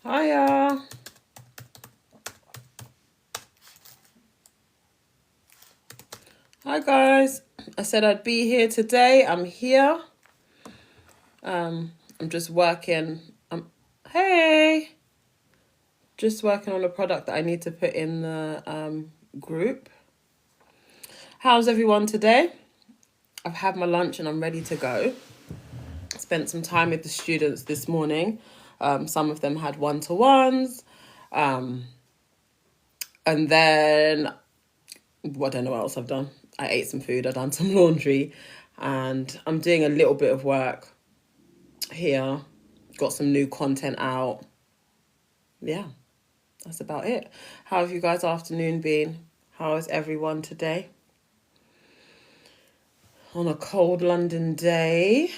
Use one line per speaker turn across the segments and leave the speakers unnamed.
Hiya. Hi guys. I said I'd be here today. I'm here. I'm just working. Hey. Just working on a product that I need to put in the group. How's everyone today? I've had my lunch and I'm ready to go. Spent some time with the students this morning. Some of them had one-to-ones. And then, I don't know what else I've done. I ate some food, I've done some laundry, and I'm doing a little bit of work here. Got some new content out. Yeah, that's about it. How have you guys' afternoon been? How is everyone today? On a cold London day.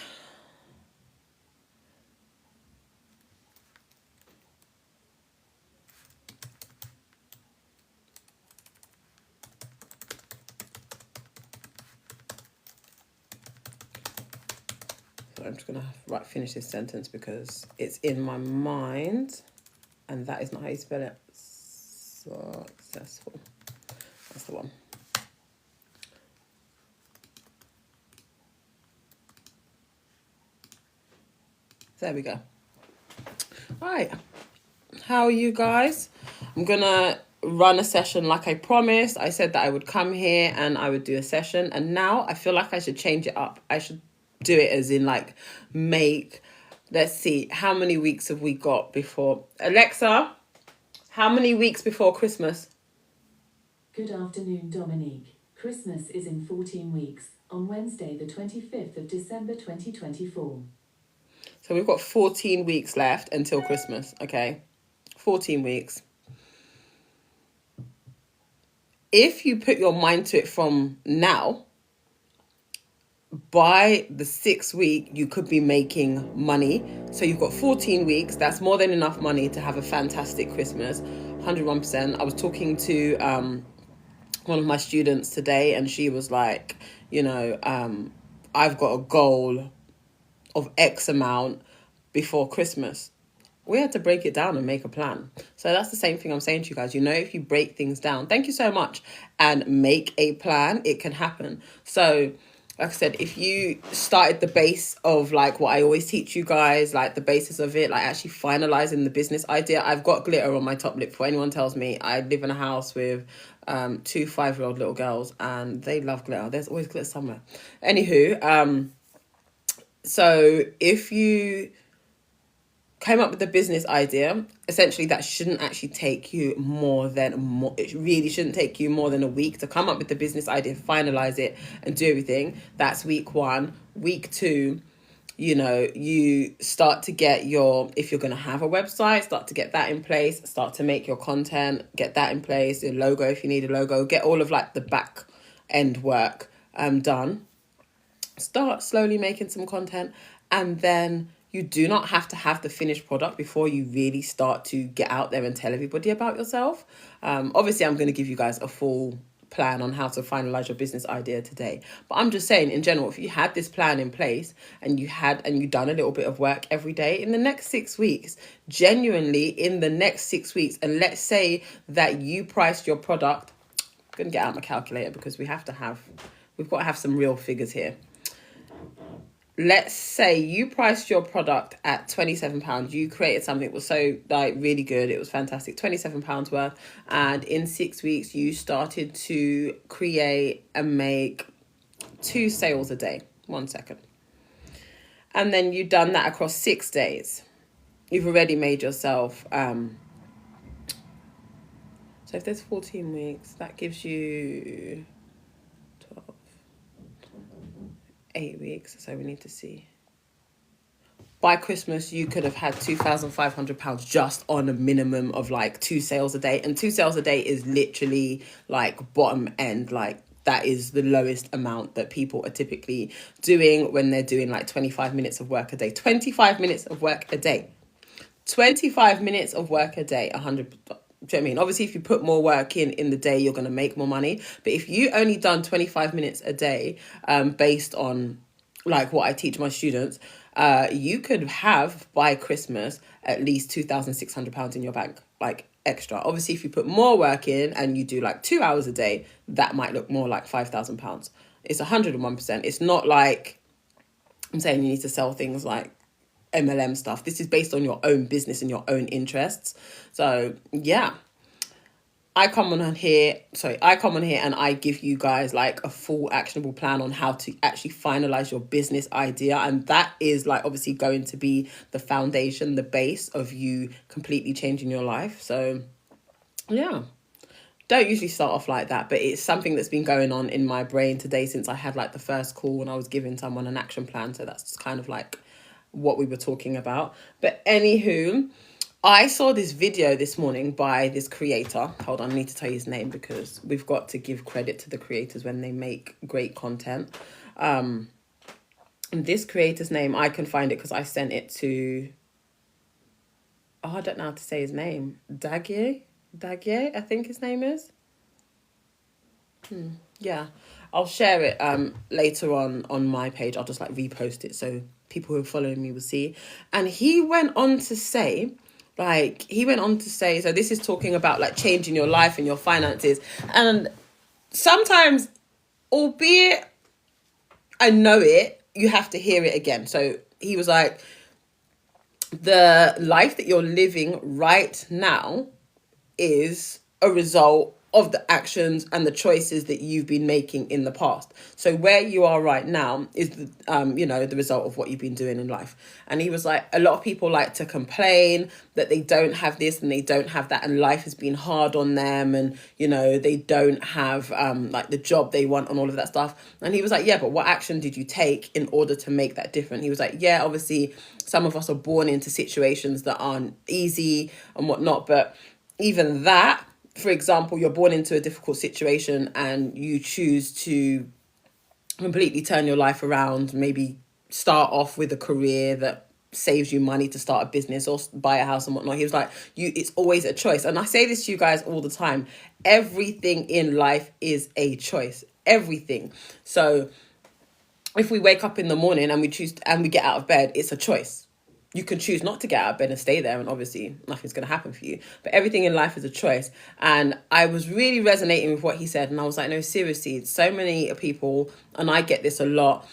So I'm just going to finish this sentence because it's in my mind. And that is not how you spell it. Successful. That's the one. There we go. All right. How are you guys? I'm going to run a session like I promised. I said that I would come here and I would do a session. And now I feel like I should change it up. I should do it as in let's see, how many weeks have we got before? Alexa, how many weeks before Christmas?
Good afternoon, Dominique. Christmas is in 14 weeks, on Wednesday the 25th of December 2024.
So we've got 14 weeks left until Christmas, okay? 14 weeks. If you put your mind to it from now, by the 6th week, you could be making money. So you've got 14 weeks. That's more than enough money to have a fantastic Christmas. 101%. I was talking to one of my students today and she was like, I've got a goal of X amount before Christmas. We had to break it down and make a plan. So that's the same thing I'm saying to you guys. If you break things down, thank you so much, and make a plan, it can happen. So like I said, if you started the base of what I always teach you guys, the basis of it, actually finalizing the business idea. I've got glitter on my top lip. For anyone tells me, I live in a house with 2 5-year-old little girls and they love glitter. There's always glitter somewhere. Anywho, so if you came up with the business idea, essentially that shouldn't actually take you it really shouldn't take you more than a week to come up with the business idea, finalize it and do everything. That's week 1. Week 2, you start to get if you're going to have a website, start to get that in place, start to make your content, get that in place, your logo if you need a logo, get all of the back end work done. Start slowly making some content, and then you do not have to have the finished product before you really start to get out there and tell everybody about yourself. Obviously, I'm going to give you guys a full plan on how to finalize your business idea today. But I'm just saying, in general, if you had this plan in place and you've done a little bit of work every day, in the next 6 weeks, genuinely in the next 6 weeks, and let's say that you priced your product, I'm going to get out my calculator because we've got to have some real figures here. Let's say you priced your product at £27. You created something that was so really good. It was fantastic. £27 worth. And in 6 weeks, you started to create and make 2 sales a day. 1 second. And then you've done that across 6 days. You've already made yourself. So if there's 14 weeks, that gives you 12. 8 weeks, so we need to see. By Christmas, you could have had £2,500 just on a minimum of 2 sales a day. And 2 sales a day is literally bottom end. That is the lowest amount that people are typically doing when they're doing 25 minutes of work a day. 25 minutes of work a day. 25 minutes of work a day, 100. Do you know what I mean? Obviously, if you put more work in the day, you're going to make more money. But if you only done 25 minutes a day, based on what I teach my students, you could have by Christmas at least £2,600 in your bank, like extra. Obviously, if you put more work in and you do like 2 hours a day, that might look more like £5,000. It's 101%. It's not like I'm saying you need to sell things like MLM stuff. This is based on your own business and your own interests. So yeah, I come on here and I give you guys like a full actionable plan on how to actually finalize your business idea. And that is like obviously going to be the foundation, the base of you completely changing your life. So yeah, don't usually start off like that, but it's something that's been going on in my brain today since I had like the first call when I was giving someone an action plan. So that's just kind of like what we were talking about. But anywho, I saw this video this morning by this creator. Hold on, I need to tell you his name because we've got to give credit to the creators when they make great content. And this creator's name, I can find it because I sent it to... Oh, I don't know how to say his name. Dagier, I think his name is. Yeah, I'll share it later on my page. I'll just like repost it so people who are following me will see. And he went on to say, so this is talking about like changing your life and your finances. And sometimes, albeit I know it, you have to hear it again. So he was like, the life that you're living right now is a result of the actions and the choices that you've been making in the past. So where you are right now is the result of what you've been doing in life. And he was like, a lot of people like to complain that they don't have this and they don't have that, and life has been hard on them, and they don't have like the job they want and all of that stuff. And he was like, yeah, but what action did you take in order to make that different? He was like, yeah, obviously some of us are born into situations that aren't easy and whatnot, but even that, for example, you're born into a difficult situation and you choose to completely turn your life around, maybe start off with a career that saves you money to start a business or buy a house and whatnot. He was like, it's always a choice. And I say this to you guys all the time. Everything in life is a choice. Everything. So if we wake up in the morning and we get out of bed, it's a choice. You can choose not to get out of bed and stay there, and obviously nothing's going to happen for you. But everything in life is a choice. And I was really resonating with what he said. And I was like, no, seriously, so many people, and I get this a lot,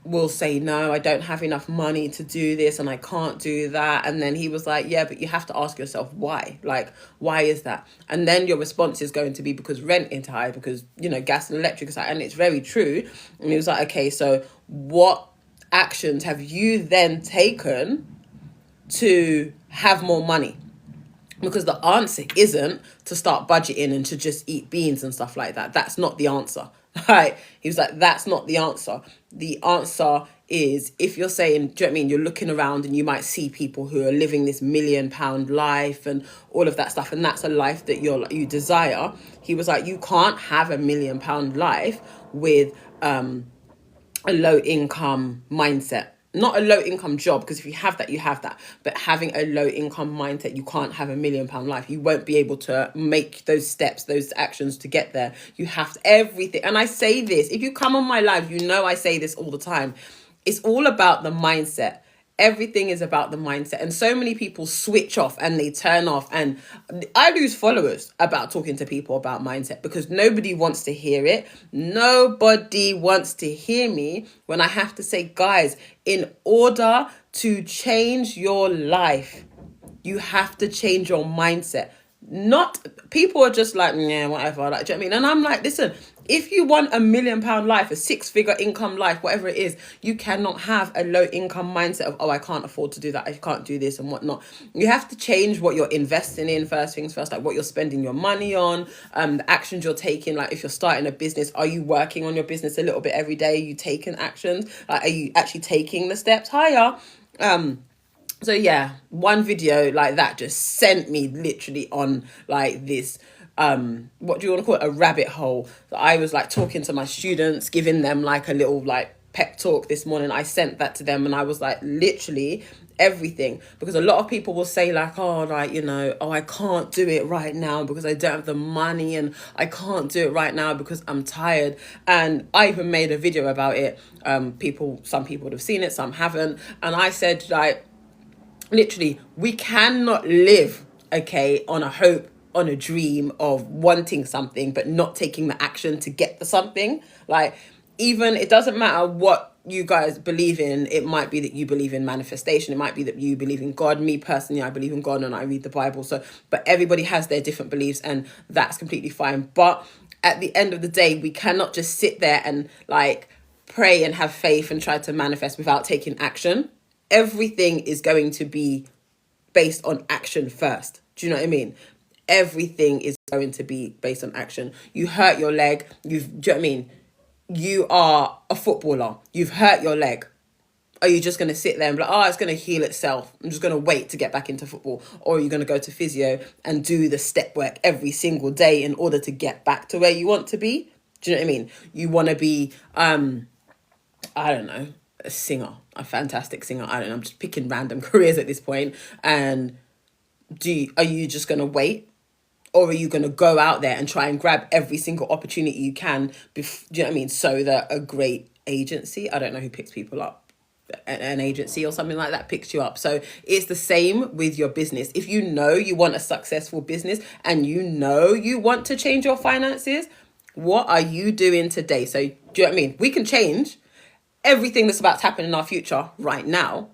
will say, no, I don't have enough money to do this and I can't do that. And then he was like, yeah, but you have to ask yourself why. Like, why is that? And then your response is going to be because rent is high, because, gas and electric is high. And it's very true. And he was like, okay, so what actions have you then taken to have more money? Because the answer isn't to start budgeting and to just eat beans and stuff like that. That's not the answer. Right? He was like, that's not the answer. The answer is, if you're saying, do you know what I mean? You're looking around and you might see people who are living this £1 million life and all of that stuff, and that's a life that you desire. He was like, you can't have £1 million life with a low income mindset. Not a low income job, because if you have that, you have that. But having a low income mindset, you can't have £1 million life. You won't be able to make those steps, those actions to get there. You have to, everything. And I say this, if you come on my live, I say this all the time. It's all about the mindset. Everything is about the mindset. And so many people switch off and they turn off. And I lose followers about talking to people about mindset because nobody wants to hear it. Nobody wants to hear me when I have to say, guys, in order to change your life, you have to change your mindset. Not people are just like, yeah, whatever. Like, do you know what I mean? And I'm like, listen, if you want £1 million life, a 6-figure income life, whatever it is, you cannot have a low income mindset of, oh, I can't afford to do that, I can't do this and whatnot. You have to change what you're investing in, first things first, like what you're spending your money on, the actions you're taking. Like if you're starting a business, are you working on your business a little bit every day? Are you taking actions? Like, are you actually taking the steps higher? So yeah, one video like that just sent me literally on like this, what do you want to call it? A rabbit hole. So I was like talking to my students, giving them like a little like pep talk this morning, I sent that to them and I was like, literally everything. Because a lot of people will say like, oh, like, you know, oh, I can't do it right now because I don't have the money, and I can't do it right now because I'm tired. And I even made a video about it. Some people would have seen it, some haven't. And I said, like, literally, we cannot live, okay, on a hope, on a dream of wanting something but not taking the action to get the something. Like, even, it doesn't matter what you guys believe in. It might be that you believe in manifestation, it might be that you believe in God. Me personally, I believe in God and I read the Bible. So, but everybody has their different beliefs, and that's completely fine. But at the end of the day, we cannot just sit there and like pray and have faith and try to manifest without taking action. Everything is going to be based on action first. Do you know what I mean? Everything is going to be based on action. You hurt your leg, do you know what I mean? You are a footballer, you've hurt your leg. Are you just going to sit there and be like, oh, it's going to heal itself, I'm just going to wait to get back into football? Or are you going to go to physio and do the step work every single day in order to get back to where you want to be? Do you know what I mean? You want to be, I don't know, a singer, a fantastic singer. I don't know, I'm just picking random careers at this point. And are you just going to wait? Or are you going to go out there and try and grab every single opportunity you can? Do you know what I mean? So that a great agency, I don't know who picks people up, an agency or something like that picks you up. So it's the same with your business. If you know you want a successful business and you know you want to change your finances, what are you doing today? So do you know what I mean? We can change everything that's about to happen in our future right now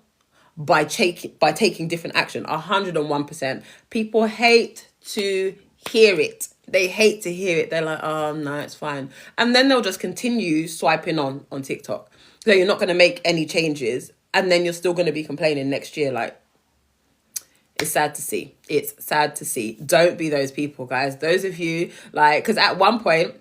by taking different action. 101%. People hate to hear it. They hate to hear it. They're like, oh no, it's fine. And then they'll just continue swiping on TikTok. So you're not going to make any changes, and then you're still going to be complaining next year. Like, it's sad to see. It's sad to see. Don't be those people, guys. Those of you, like, because at one point,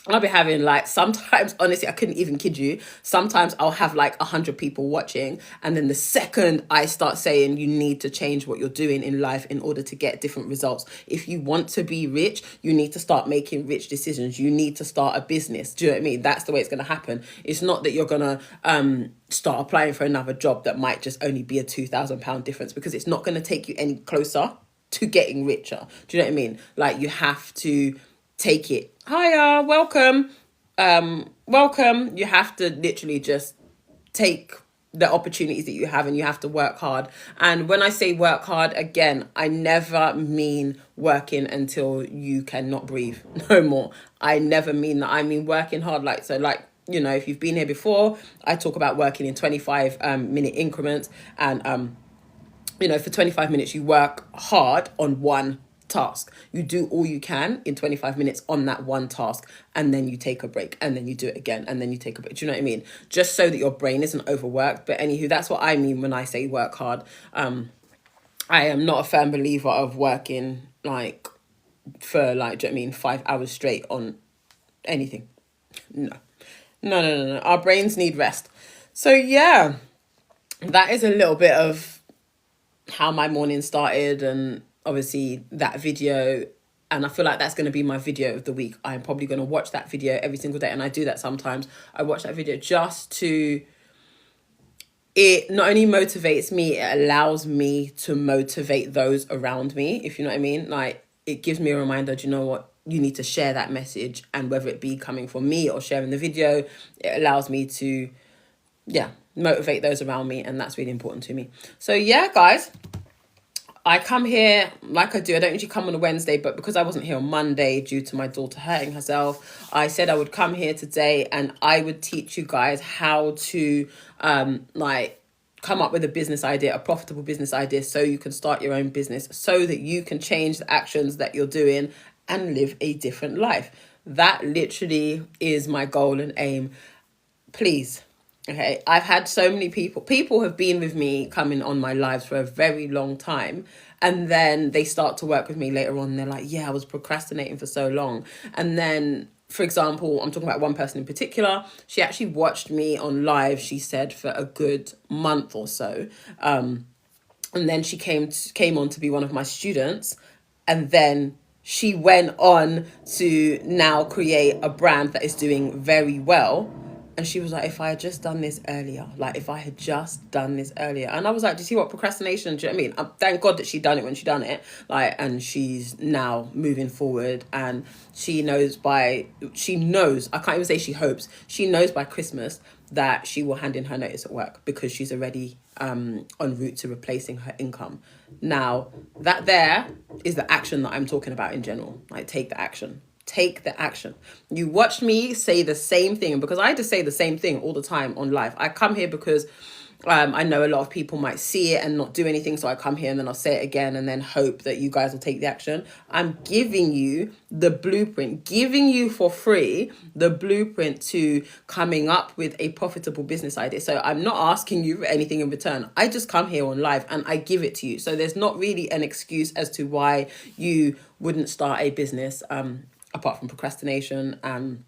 I'll be having like, sometimes, honestly, I couldn't even kid you. Sometimes I'll have like 100 people watching. And then the second I start saying you need to change what you're doing in life in order to get different results. If you want to be rich, you need to start making rich decisions. You need to start a business. Do you know what I mean? That's the way it's going to happen. It's not that you're going to start applying for another job that might just only be a £2,000 difference, because it's not going to take you any closer to getting richer. Do you know what I mean? Like, you have to take it. Hiya, welcome. Welcome. You have to literally just take the opportunities that you have, and you have to work hard. And when I say work hard, again, I never mean working until you cannot breathe no more. I never mean that. I mean working hard, like, so like, you know, if you've been here before, I talk about working in 25 minute increments, and you know, for 25 minutes you work hard on one task. You do all you can in 25 minutes on that one task, and then you take a break, and then you do it again, and then you take a break. Do you know what I mean? Just so that your brain isn't overworked. But anywho, that's what I mean when I say work hard. I am not a firm believer of working like for like, do you know what I mean, 5 hours straight on anything. No. Our brains need rest. So yeah, that is a little bit of how my morning started, and obviously that video. And I feel like that's going to be my video of the week. I'm probably going to watch that video every single day, and I do that sometimes. I watch that video just to, it not only motivates me, it allows me to motivate those around me, if you know what I mean. Like, it gives me a reminder, do you know what, you need to share that message. And whether it be coming from me or sharing the video, it allows me to, yeah, motivate those around me. And that's really important to me. So yeah, guys, I come here like I do. I don't usually come on a Wednesday, but because I wasn't here on Monday due to my daughter hurting herself, I said I would come here today and I would teach you guys how to like come up with a business idea, a profitable business idea, so you can start your own business, so that you can change the actions that you're doing and live a different life. That literally is my goal and aim. Please. Okay, I've had so many people have been with me coming on my lives for a very long time, and then they start to work with me later on and they're like, yeah, I was procrastinating for so long. And then, for example, I'm talking about one person in particular. She actually watched me on live, she said, for a good month or so, and then she came on to be one of my students, and then she went on to now create a brand that is doing very well. And she was like, if I had just done this earlier, like if I had just done this earlier. And I was like, do you see what procrastination, do you know what I mean? Thank God that she done it when she done it. Like, and she's now moving forward, and she knows, I can't even say she hopes, she knows by Christmas that she will hand in her notice at work, because she's already en route to replacing her income. Now, that there is the action that I'm talking about in general. Like, take the action. Take the action. You watched me say the same thing, and because I just say the same thing all the time on live, I come here because I know a lot of people might see it and not do anything, so I come here and then I'll say it again and then hope that you guys will take the action. I'm giving you the blueprint, giving you for free the blueprint to coming up with a profitable business idea. So I'm not asking you for anything in return. I just come here on live and I give it to you. So there's not really an excuse as to why you wouldn't start a business, apart from procrastination. And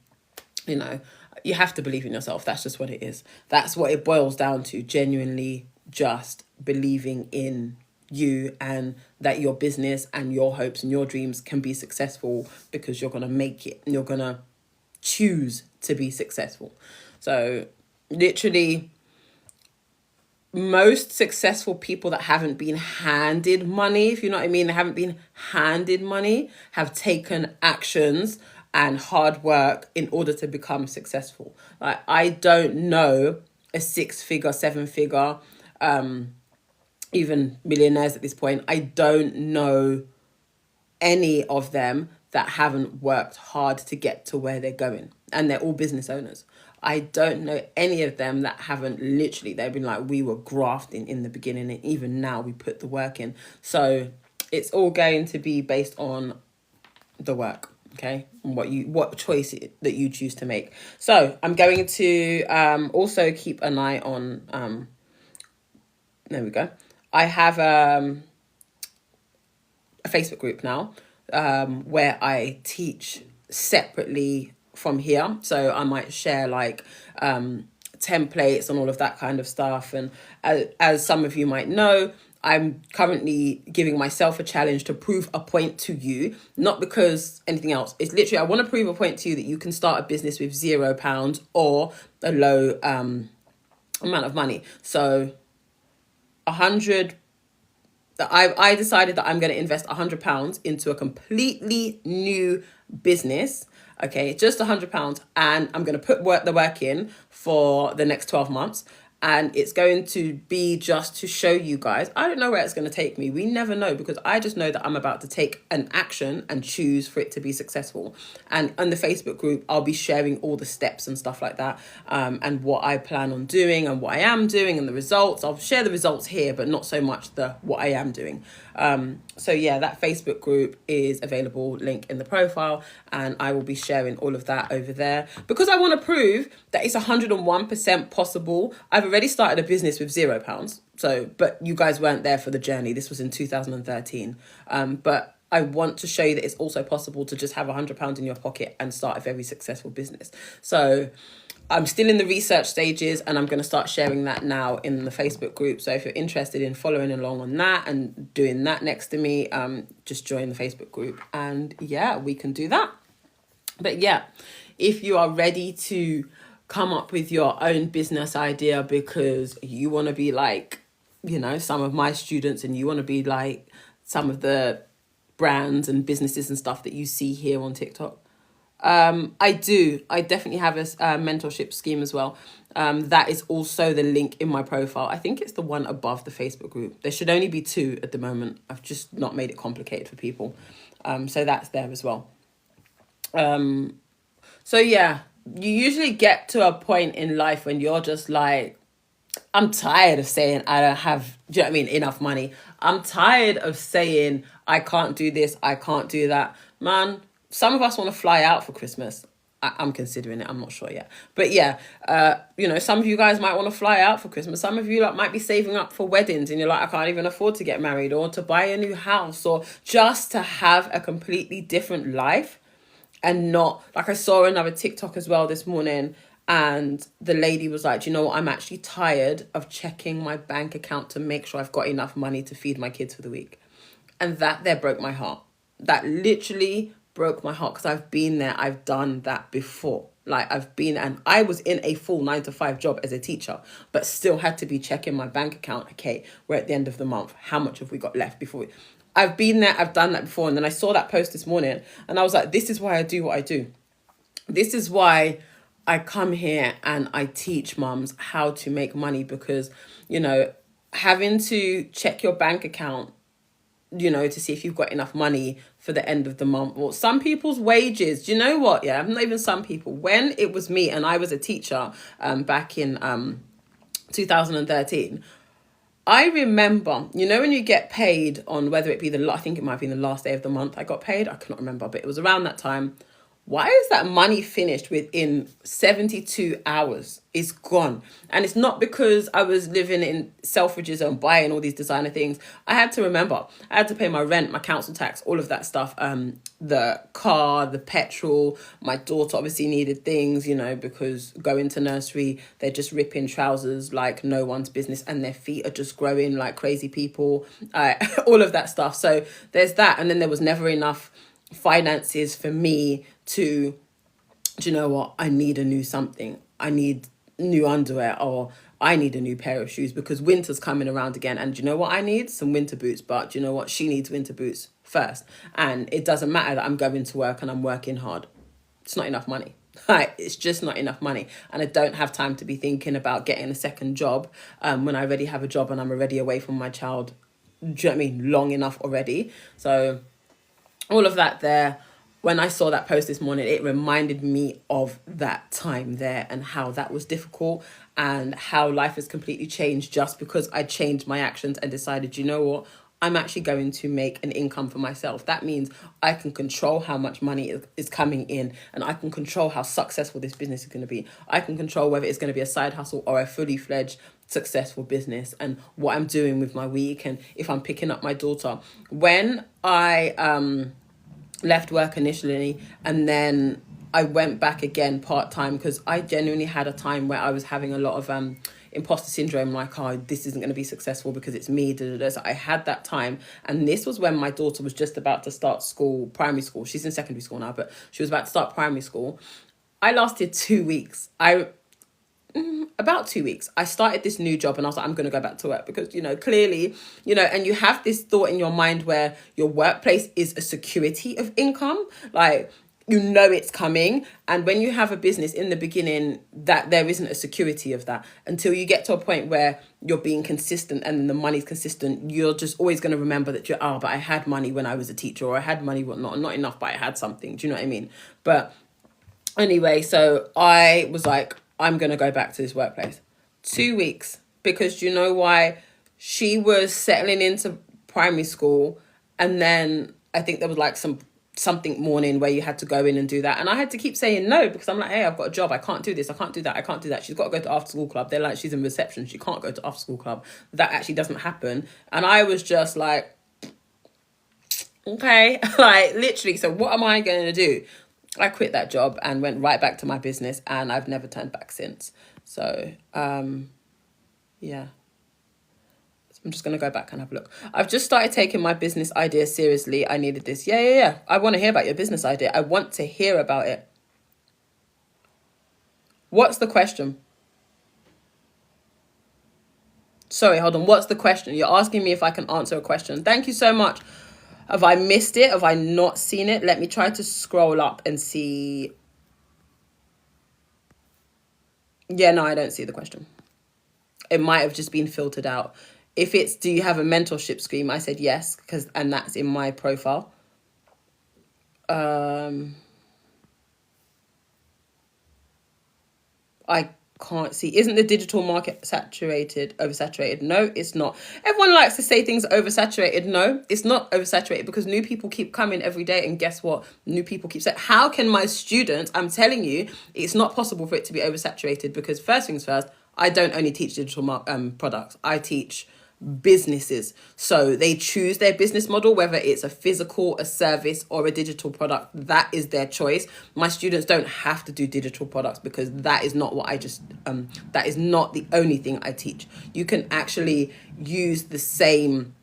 you have to believe in yourself. That's just what it is. That's what it boils down to. Genuinely just believing in you, and that your business and your hopes and your dreams can be successful, because you're going to make it. You're going to choose to be successful. So literally, most successful people that haven't been handed money, if you know what I mean, they haven't been handed money, have taken actions and hard work in order to become successful. Like, I don't know a 6-figure, 7-figure, even millionaires at this point. I don't know any of them that haven't worked hard to get to where they're going. And they're all business owners. I don't know any of them that haven't literally, they've been like, we were grafting in the beginning, and even now we put the work in. So it's all going to be based on the work, okay? And what choice that you choose to make. So I'm going to also keep an eye on, there we go. I have a Facebook group now, where I teach separately from here. So I might share like templates and all of that kind of stuff. And as some of you might know, I'm currently giving myself a challenge to prove a point to you, not because anything else. It's literally, I want to prove a point to you that you can start a business with £0 or a low amount of money. So 100, I decided that I'm going to invest £100 into a completely new business. Okay, just £100, and I'm going to put the work in for the next 12 months. And it's going to be just to show you guys. I don't know where it's going to take me. We never know, because I just know that I'm about to take an action and choose for it to be successful. And on the Facebook group, I'll be sharing all the steps and stuff like that, and what I plan on doing and what I am doing and the results. I'll share the results here, but not so much what I am doing. So yeah, that Facebook group is available, link in the profile, and I will be sharing all of that over there, because I want to prove that it's 101% possible. I've already started a business with £0. So, but you guys weren't there for the journey. This was in 2013. But I want to show you that it's also possible to just have £100 in your pocket and start a very successful business. So I'm still in the research stages, and I'm going to start sharing that now in the Facebook group. So if you're interested in following along on that and doing that next to me, just join the Facebook group, and yeah, we can do that. But yeah, if you are ready to come up with your own business idea, because you want to be like, some of my students, and you want to be like some of the brands and businesses and stuff that you see here on TikTok, I definitely have a mentorship scheme as well. That is also the link in my profile. I think it's the one above the Facebook group. There should only be 2 at the moment. I've just not made it complicated for people. So that's there as well. So yeah, you usually get to a point in life when you're just like, I'm tired of saying I don't have, do you know what I mean, enough money. I'm tired of saying I can't do this, I can't do that. Man, some of us want to fly out for Christmas. I'm considering it. I'm not sure yet. But yeah, some of you guys might want to fly out for Christmas. Some of you might be saving up for weddings, and you're like, I can't even afford to get married, or to buy a new house, or just to have a completely different life. And not, like, I saw another TikTok as well this morning, and the lady was like, I'm actually tired of checking my bank account to make sure I've got enough money to feed my kids for the week. And that there broke my heart. That literally broke my heart, because I've been there. I've done that before. Like and I was in a full 9 to 5 job as a teacher, but still had to be checking my bank account. Okay, we're at the end of the month. How much have we got left before I've been there, I've done that before. And then I saw that post this morning and I was like, this is why I do what I do. This is why I come here and I teach mums how to make money, because, having to check your bank account, to see if you've got enough money for the end of the month, or some people's wages. Do you know what? Yeah, not even some people. When it was me and I was a teacher back in 2013, I remember, when you get paid on whether it be I think it might be the last day of the month I got paid. I cannot remember, but it was around that time. Why is that money finished within 72 hours? It's gone. And it's not because I was living in Selfridges and buying all these designer things. I had to remember, I had to pay my rent, my council tax, all of that stuff. The car, the petrol. My daughter obviously needed things, because going to nursery, they're just ripping trousers like no one's business and their feet are just growing like crazy people. All of that stuff. So there's that. And then there was never enough finances for me to, do you know what, I need a new something, I need new underwear, or I need a new pair of shoes because winter's coming around again. And do you know what I need? Some winter boots. But do you know what? She needs winter boots first. And it doesn't matter that I'm going to work and I'm working hard. It's not enough money. It's just not enough money. And I don't have time to be thinking about getting a second job when I already have a job and I'm already away from my child, do you know what I mean, long enough already. So all of that there, when I saw that post this morning, it reminded me of that time there and how that was difficult and how life has completely changed just because I changed my actions and decided, you know what, I'm actually going to make an income for myself. That means I can control how much money is coming in, and I can control how successful this business is going to be. I can control whether it's going to be a side hustle or a fully fledged successful business, and what I'm doing with my week, and if I'm picking up my daughter. When I left work initially and then I went back again part-time, because I genuinely had a time where I was having a lot of imposter syndrome, like, oh, this isn't going to be successful because it's me. So I had that time, and this was when my daughter was just about to start school, primary school. She's in secondary school now, but she was about to start primary school. I lasted 2 weeks. About 2 weeks, I started this new job and I was like, I'm going to go back to work because, clearly, and you have this thought in your mind where your workplace is a security of income. Like, it's coming. And when you have a business in the beginning, that there isn't a security of that until you get to a point where you're being consistent and the money's consistent. You're just always going to remember that but I had money when I was a teacher, or I had money, not enough, but I had something. Do you know what I mean? But anyway, so I was like, I'm going to go back to this workplace. 2 weeks, because do you know why? She was settling into primary school, and then I think there was like something morning where you had to go in and do that. And I had to keep saying no, because I'm like, hey, I've got a job. I can't do this. I can't do that. I can't do that. She's got to go to after school club. They're like, she's in reception. She can't go to after school club. That actually doesn't happen. And I was just like, okay, like literally. So what am I going to do? I quit that job and went right back to my business, and I've never turned back since. So, yeah. I'm just going to go back and have a look. I've just started taking my business idea seriously. I needed this. Yeah. I want to hear about your business idea. I want to hear about it. What's the question? Sorry, hold on. What's the question? You're asking me if I can answer a question. Thank you so much. Have I missed it? Have I not seen it? Let me try to scroll up and see. Yeah, no, I don't see the question. It might have just been filtered out. If it's, do you have a mentorship scheme? I said yes, and that's in my profile. I can't see. Isn't the digital market oversaturated? No, it's not. Everyone likes to say things are oversaturated. No, it's not oversaturated, because new people keep coming every day, and guess what? New people keep saying, how can my students, I'm telling you, it's not possible for it to be oversaturated, because first things first, I don't only teach digital products. I teach businesses. So they choose their business model, whether it's a physical, a service, or a digital product. That is their choice. My students don't have to do digital products, because that is not what that is not the only thing I teach. You can actually use the same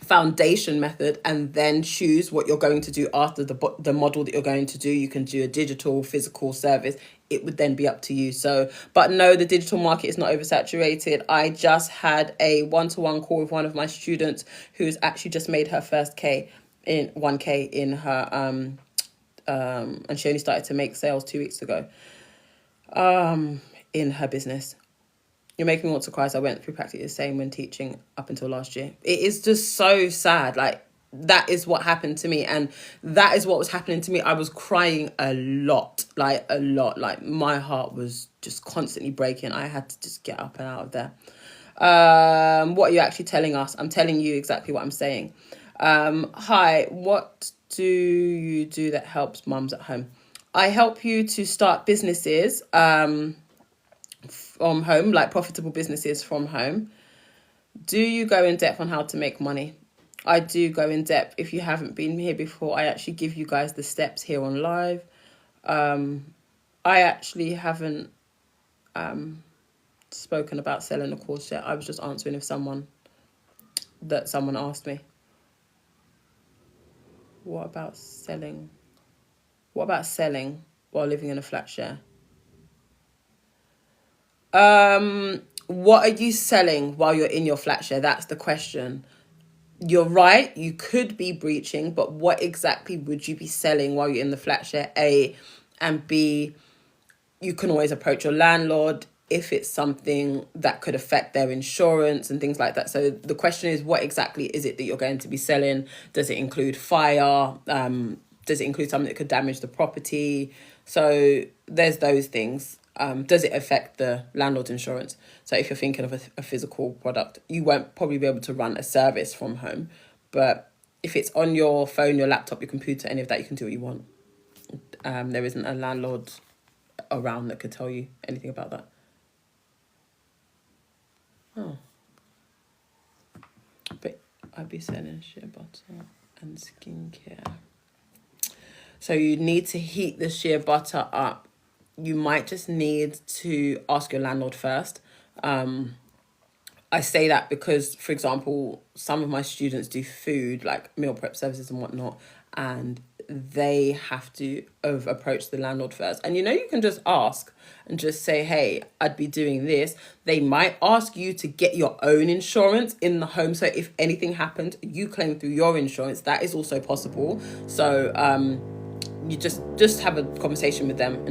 foundation method and then choose what you're going to do after the model that you're going to do. You can do a digital, physical service. it would then be up to you. So, but no, the digital market is not oversaturated. I just had a one-to-one call with one of my students who's actually just made her first K in 1K in her and she only started to make sales 2 weeks ago in her business. You're making me want to cry. So I went through practically the same when teaching up until last year. It is just so sad. Like, that is what happened to me, and that is what was happening to me. I was crying a lot. Like my heart was just constantly breaking. I had to just get up and out of there. What are you actually telling us? I'm telling you exactly what I'm saying. Hi, what do you do that helps mums at home? I help you to start businesses from home, like profitable businesses from home. Do you go in depth on how to make money? I do go in depth. If you haven't been here before, I actually give you guys the steps here on live. I actually haven't spoken about selling a course yet. I was just answering if someone asked me. What about selling while living in a flat share? What are you selling while you're in your flat share? That's the question. You're right, you could be breaching, but what exactly would you be selling while you're in the flat share? A, and B, you can always approach your landlord if it's something that could affect their insurance and things like that. So the question is, what exactly is it that you're going to be selling? Does it include fire? Does it include something that could damage the property? So there's those things. Does it affect the landlord's insurance? So if you're thinking of a physical product, you won't probably be able to run a service from home. But if it's on your phone, your laptop, your computer, any of that, you can do what you want. There isn't a landlord around that could tell you anything about that. Oh. But I'd be selling shea butter and skincare. So you need to heat the shea butter up. You might just need to ask your landlord first. I say that because, for example, some of my students do food, like meal prep services and whatnot, and they have to approach the landlord first. And you can just ask and just say, hey, I'd be doing this. They might ask you to get your own insurance in the home. So if anything happened, you claim through your insurance. That is also possible. So you just have a conversation with them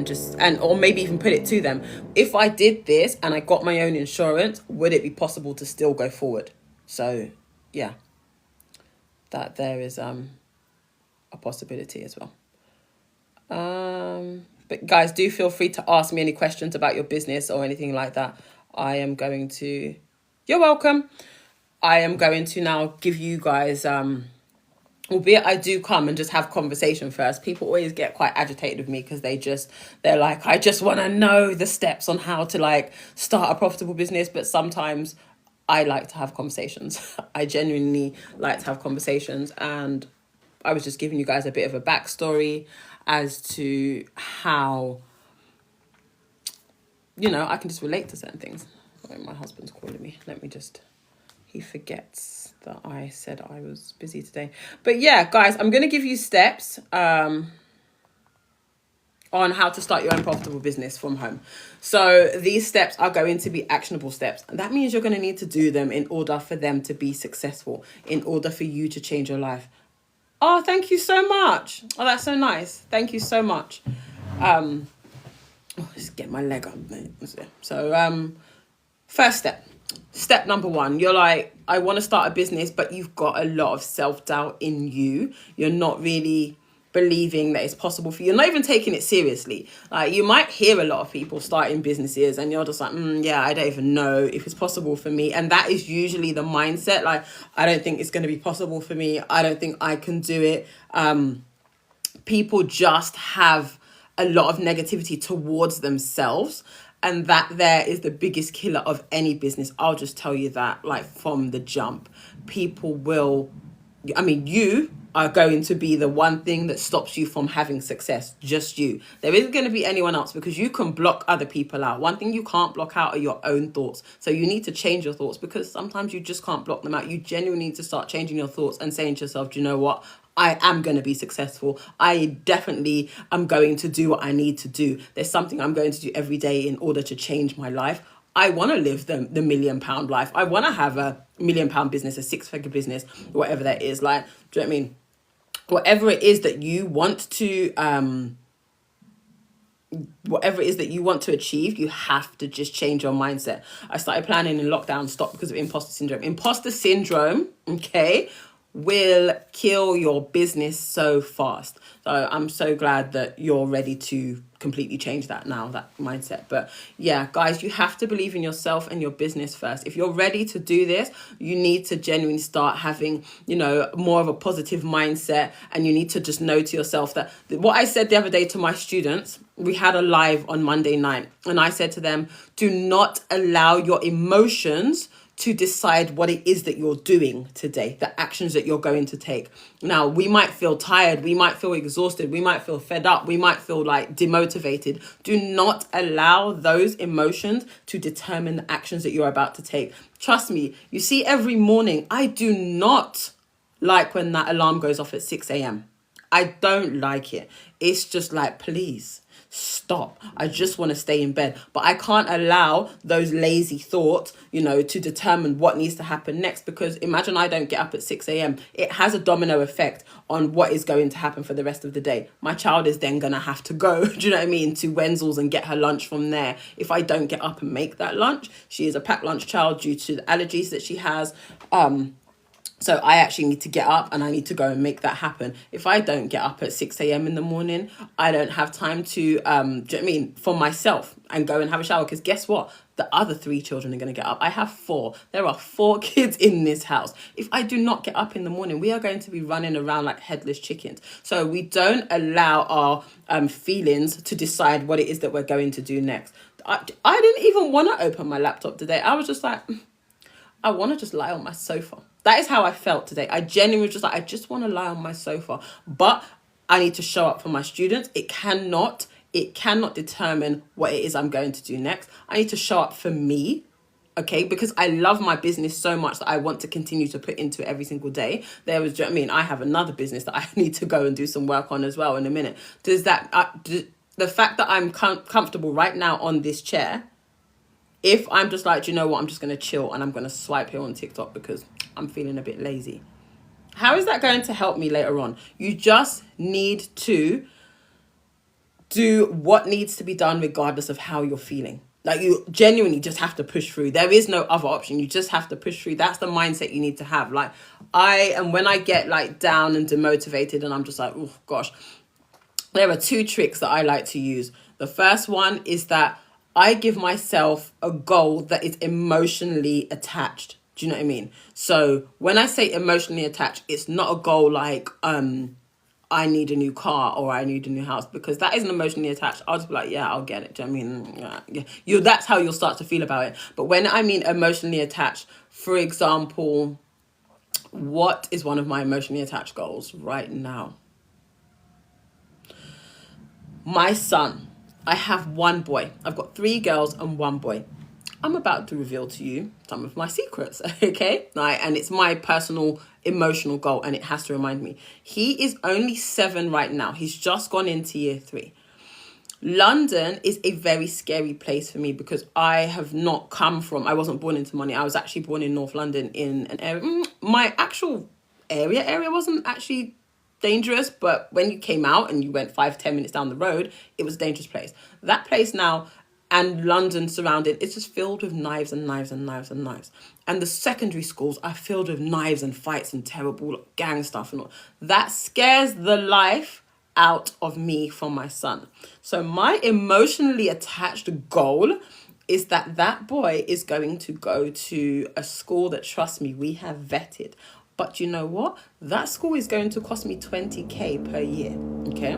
or maybe even put it to them. If I did this and I got my own insurance, would it be possible to still go forward? So yeah, that there is a possibility as well. But guys, do feel free to ask me any questions about your business or anything like that. You're welcome. I am going to now give you guys albeit I do come and just have conversation first. People always get quite agitated with me because they're like, I just want to know the steps on how to start a profitable business. But sometimes I like to have conversations. I genuinely like to have conversations. And I was just giving you guys a bit of a backstory as to how, I can just relate to certain things. Oh, my husband's calling me. He forgets that I said I was busy today. But yeah, guys, I'm going to give you steps on how to start your own profitable business from home. So these steps are going to be actionable steps. And that means you're going to need to do them in order for them to be successful, in order for you to change your life. Oh, thank you so much. Oh, that's so nice. Thank you so much. Just get my leg up. So first step. Step number 1, you're like, I want to start a business, but you've got a lot of self-doubt in you. You're not really believing that it's possible for you. You're not even taking it seriously. Like, you might hear a lot of people starting businesses and you're just like, yeah, I don't even know if it's possible for me. And that is usually the mindset. Like, I don't think it's going to be possible for me. I don't think I can do it. People just have a lot of negativity towards themselves. And that there is the biggest killer of any business. I'll just tell you that, from the jump. You are going to be the one thing that stops you from having success. Just you. There isn't going to be anyone else, because you can block other people out. One thing you can't block out are your own thoughts. So you need to change your thoughts, because sometimes you just can't block them out. You genuinely need to start changing your thoughts and saying to yourself, do you know what? I am going to be successful. I definitely am going to do what I need to do. There's something I'm going to do every day in order to change my life. I want to live the £1,000,000 life. I want to have a £1,000,000 business, a six-figure business, whatever that is. Like, do you know what I mean? Whatever it is that you want to, whatever it is that you want to achieve, you have to just change your mindset. I started planning in lockdown, stop because of imposter syndrome. Imposter syndrome, okay, will kill your business so fast. So I'm so glad that you're ready to completely change that now, that mindset. But yeah, guys, you have to believe in yourself and your business first. If you're ready to do this, you need to genuinely start having, more of a positive mindset, and you need to just know to yourself that what I said the other day to my students, we had a live on Monday night, and I said to them, do not allow your emotions to decide what it is that you're doing today, the actions that you're going to take. Now, we might feel tired, we might feel exhausted, we might feel fed up, we might feel like demotivated. Do not allow those emotions to determine the actions that you're about to take. Trust me, you see, every morning, I do not like when that alarm goes off at 6 a.m. I don't like it. It's just like, please stop. I just want to stay in bed. But I can't allow those lazy thoughts, to determine what needs to happen next. Because imagine I don't get up at 6 a.m. It has a domino effect on what is going to happen for the rest of the day. My child is then going to have to go, do you know what I mean, to Wenzel's and get her lunch from there. If I don't get up and make that lunch, she is a packed lunch child due to the allergies that she has. So I actually need to get up and I need to go and make that happen. If I don't get up at 6 a.m. in the morning, I don't have time to, do you know what I mean, for myself and go and have a shower. Because guess what? The other 3 children are going to get up. I have 4. There are 4 kids in this house. If I do not get up in the morning, we are going to be running around like headless chickens. So we don't allow our feelings to decide what it is that we're going to do next. I didn't even want to open my laptop today. I was just like, I want to just lie on my sofa. That is how I felt today. I genuinely was just like, I just want to lie on my sofa. But I need to show up for my students. It cannot determine what it is I'm going to do next. I need to show up for me, okay? Because I love my business so much that I want to continue to put into it every single day. Do you know what I mean? I have another business that I need to go and do some work on as well in a minute. The fact that I'm comfortable right now on this chair, if I'm just like, do you know what, I'm just going to chill and I'm going to swipe here on TikTok because I'm feeling a bit lazy. How is that going to help me later on? You just need to do what needs to be done regardless of how you're feeling. Like, you genuinely just have to push through. There is no other option. You just have to push through. That's the mindset you need to have. Like, when I get like down and demotivated and I'm just like, oh gosh, there are 2 tricks that I like to use. The first one is that I give myself a goal that is emotionally attached. Do you know what I mean? So when I say emotionally attached, it's not a goal like, I need a new car or I need a new house, because that isn't emotionally attached. I'll just be like, yeah, I'll get it. Do you know what I mean? Yeah. That's how you'll start to feel about it. But when I mean emotionally attached, for example, what is one of my emotionally attached goals right now? My son. I have 1 boy. I've got 3 girls and 1 boy. I'm about to reveal to you some of my secrets, okay? And it's my personal emotional goal, and it has to remind me. He is only 7 right now. He's just gone into year 3. London is a very scary place for me because I have not I wasn't born into money. I was actually born in North London in an area. My actual area wasn't actually dangerous, but when you came out and you went 5-10 minutes down the road, it was a dangerous place. That place now, and London surrounded, it's just filled with knives and knives and knives and knives. And the secondary schools are filled with knives and fights and terrible gang stuff and all. That scares the life out of me for my son. So my emotionally attached goal is that boy is going to go to a school that, trust me, we have vetted. But you know what? That school is going to cost me 20k per year, okay?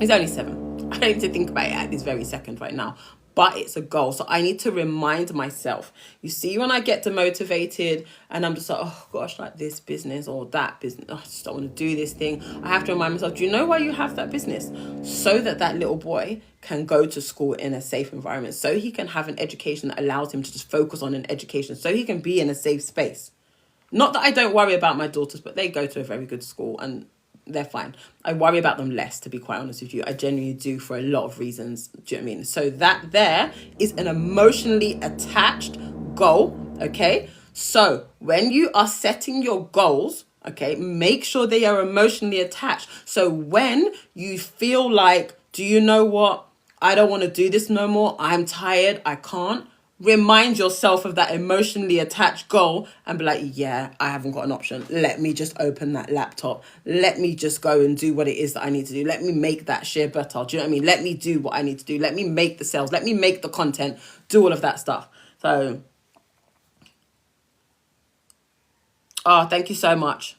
He's only 7. I don't need to think about it at this very second right now. But it's a goal. So I need to remind myself. You see, when I get demotivated and I'm just like, oh gosh, like this business or that business, I just don't want to do this thing. I have to remind myself, do you know why you have that business? So that little boy can go to school in a safe environment. So he can have an education that allows him to just focus on an education. So he can be in a safe space. Not that I don't worry about my daughters, but they go to a very good school and they're fine. I worry about them less, to be quite honest with you. I genuinely do, for a lot of reasons. Do you know what I mean? So that there is an emotionally attached goal, okay? So when you are setting your goals, okay, make sure they are emotionally attached. So when you feel like, do you know what? I don't want to do this no more. I'm tired. I can't. Remind yourself of that emotionally attached goal and be like, yeah, I haven't got an option. Let me just open that laptop. Let me just go and do what it is that I need to do. Let me make that share better. Do you know what I mean? Let me do what I need to do. Let me make the sales. Let me make the content. Do all of that stuff. So, oh, thank you so much.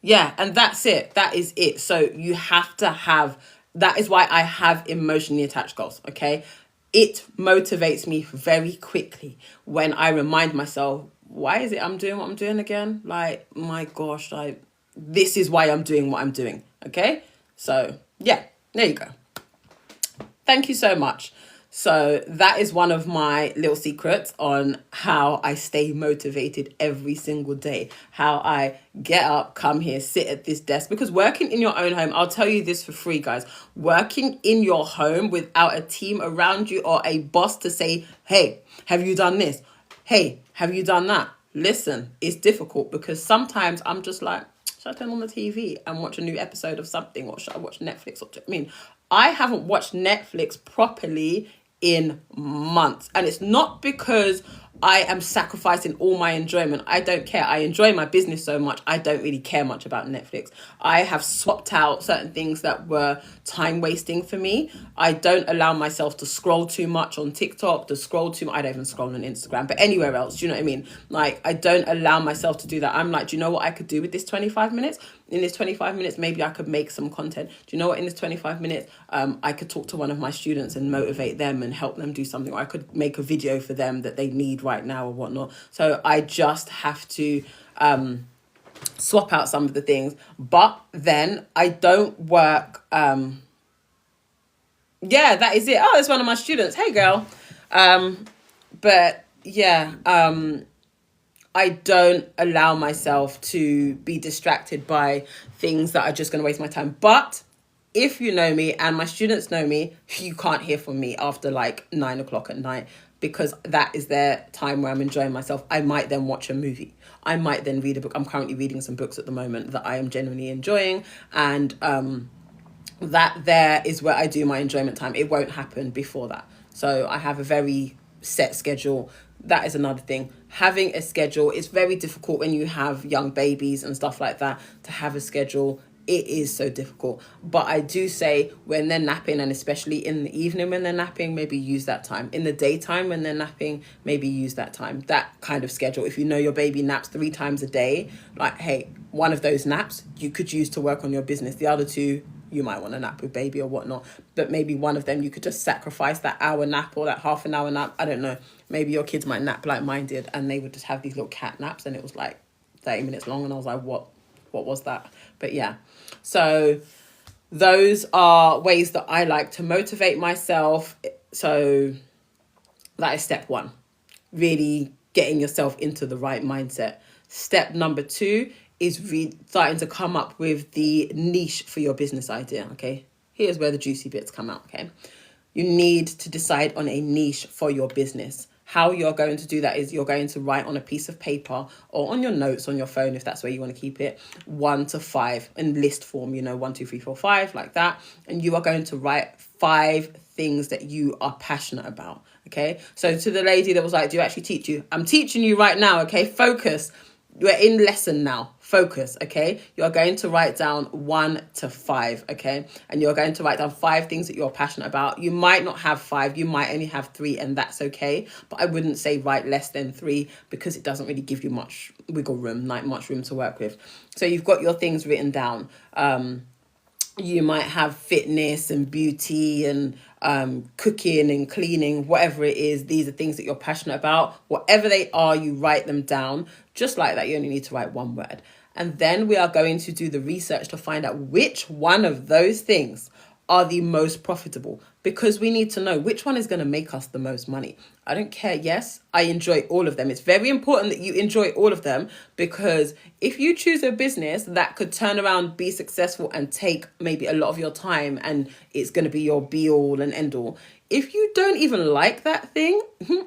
Yeah, and that's it. That is it. So you have to have, that is why I have emotionally attached goals, okay? It motivates me very quickly when I remind myself, why is it I'm doing what I'm doing again? Like, my gosh, like, this is why I'm doing what I'm doing, okay? So, yeah, there you go. Thank you so much. So that is one of my little secrets on how I stay motivated every single day. How I get up, come here, sit at this desk. Because working in your own home, I'll tell you this for free, guys. Working in your home without a team around you or a boss to say, hey, have you done this? Hey, have you done that? Listen, it's difficult because sometimes I'm just like, should I turn on the TV and watch a new episode of something, or should I watch Netflix? I mean, I haven't watched Netflix properly in months, and it's not because I am sacrificing all my enjoyment. I don't care. I enjoy my business so much. I don't really care much about Netflix. I have swapped out certain things that were time wasting for me. I don't allow myself to scroll too much on TikTok, to scroll too much. I don't even scroll on Instagram, but anywhere else, do you know what I mean? Like, I don't allow myself to do that. I'm like, do you know what I could do with this 25 minutes? In this 25 minutes, maybe I could make some content. Do you know what? In this 25 minutes, I could talk to one of my students and motivate them and help them do something. Or I could make a video for them that they need right now or whatnot. So I just have to swap out some of the things. But then I don't work. Yeah, that is it. Oh, it's one of my students. Hey, girl. But yeah, I don't allow myself to be distracted by things that are just going to waste my time. But if you know me and my students know me, you can't hear from me after like 9 o'clock at night, because that is their time where I'm enjoying myself. I might then watch a movie. I might then read a book. I'm currently reading some books at the moment that I am genuinely enjoying. And that there is where I do my enjoyment time. It won't happen before that. So I have a very set schedule. That is another thing. Having a schedule is very difficult when you have young babies and stuff like that. To have a schedule, it is so difficult. But I do say when they're napping, and especially in the evening when they're napping, maybe use that time. In the daytime when they're napping, maybe use that time. That kind of schedule. If you know your baby naps 3 times a day, like, hey, one of those naps you could use to work on your business. The other 2, you might want to nap with baby or whatnot, but maybe one of them you could just sacrifice that hour nap or that half an hour nap. I don't know. Maybe your kids might nap like mine did, and they would just have these little cat naps, and it was like 30 minutes long, and I was like, what was that? But yeah, so those are ways that I like to motivate myself. So that is step 1, really getting yourself into the right mindset. Step number 2 is starting to come up with the niche for your business idea, okay? Here's where the juicy bits come out, okay? You need to decide on a niche for your business. How you're going to do that is you're going to write on a piece of paper or on your notes on your phone, if that's where you want to keep it, 1 to 5 in list form, 1, 2, 3, 4, 5, like that. And you are going to write 5 things that you are passionate about, okay? So to the lady that was like, do you actually teach you? I'm teaching you right now, okay? Focus. We're in lesson now. Focus, okay? You're going to write down 1 to 5, okay? And you're going to write down 5 things that you're passionate about. You might not have 5, you might only have 3, and that's okay. But I wouldn't say write less than 3, because it doesn't really give you much wiggle room, like much room to work with. So you've got your things written down. You might have fitness and beauty and cooking and cleaning, whatever it is. These are things that you're passionate about. Whatever they are, you write them down. Just like that, you only need to write 1 word. And then we are going to do the research to find out which one of those things are the most profitable. because we need to know which one is going to make us the most money. I don't care. Yes, I enjoy all of them. It's very important that you enjoy all of them, because if you choose a business that could turn around, be successful, and take maybe a lot of your time, and it's going to be your be all and end all, if you don't even like that thing,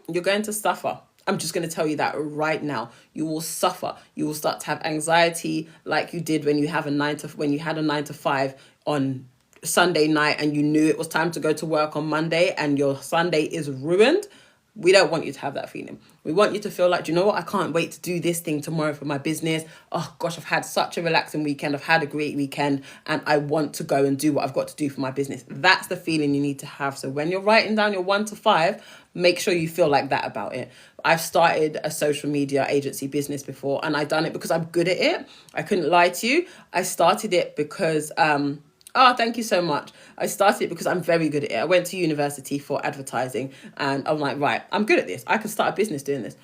you're going to suffer. I'm just going to tell you that right now. You will suffer. You will start to have anxiety like you did when you had a 9 to 5 on Sunday night, and you knew it was time to go to work on Monday, and your Sunday is ruined. We don't want you to have that feeling. We want you to feel like, do you know what? I can't wait to do this thing tomorrow for my business. Oh gosh, I've had such a relaxing weekend. I've had a great weekend, and I want to go and do what I've got to do for my business. That's the feeling you need to have. So when you're writing down your 1 to 5, make sure you feel like that about it. I've started a social media agency business before, and I've done it because I'm good at it. I couldn't lie to you. I started it because, oh, thank you so much. I started it because I'm very good at it. I went to university for advertising, and I'm like, right, I'm good at this. I can start a business doing this.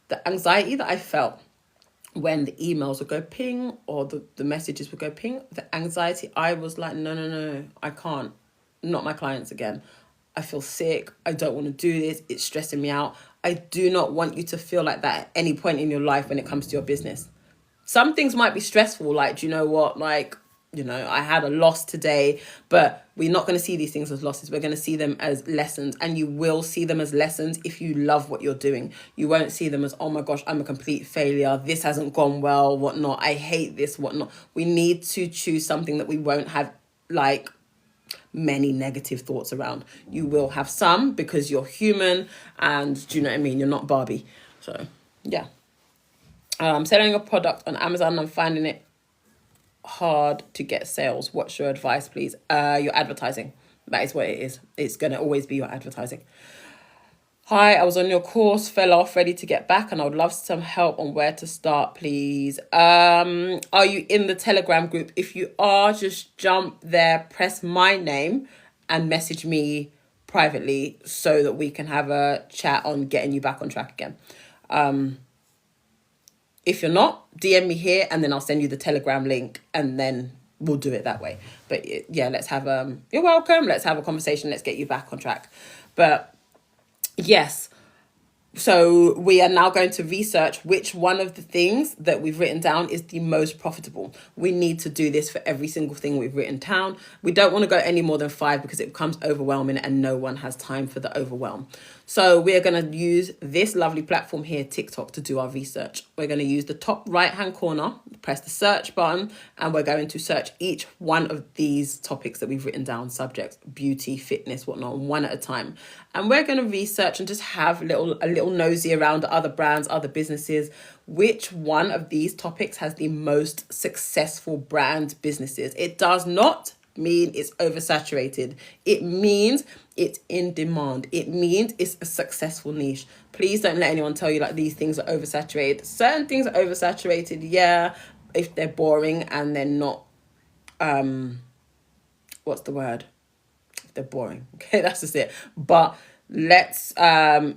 The anxiety that I felt when the emails would go ping, or the messages would go ping, the anxiety, I was like, no, I can't. Not my clients again. I feel sick. I don't want to do this. It's stressing me out. I do not want you to feel like that at any point in your life when it comes to your business. Some things might be stressful, like, do you know what, like, I had a loss today, but we're not going to see these things as losses. We're going to see them as lessons, and you will see them as lessons if you love what you're doing. You won't see them as, oh my gosh, I'm a complete failure. This hasn't gone well, whatnot. I hate this, whatnot. We need to choose something that we won't have, like, many negative thoughts around. You will have some, because you're human, and do you know what I mean? You're not Barbie. So, yeah. Selling a product on Amazon, I'm finding it hard to get sales. What's your advice, please? Your advertising. That is what it is. It's going to always be your advertising. Hi, I was on your course, fell off, ready to get back, and I would love some help on where to start, please. Are you in the Telegram group? If you are, just jump there, press my name, and message me privately so that we can have a chat on getting you back on track again. If you're not, DM me here, and then I'll send you the Telegram link, and then we'll do it that way. But yeah, let's have, you're welcome. Let's have a conversation. Let's get you back on track. But yes, so we are now going to research which one of the things that we've written down is the most profitable. We need to do this for every single thing we've written down. We don't want to go any more than 5, because it becomes overwhelming, and no one has time for the overwhelm. So we're going to use this lovely platform here, TikTok, to do our research. We're going to use the top right-hand corner, press the search button, and we're going to search each one of these topics that we've written down, subjects, beauty, fitness, whatnot, one at a time. And we're going to research and just have a little nosy around other brands, other businesses. Which one of these topics has the most successful brand businesses? It does not mean it's oversaturated. It means it's in demand. It means it's a successful niche. Please don't let anyone tell you like these things are oversaturated. Certain things are oversaturated, yeah, if they're boring and they're not, what's the word? If they're boring. Okay, that's just it. But let's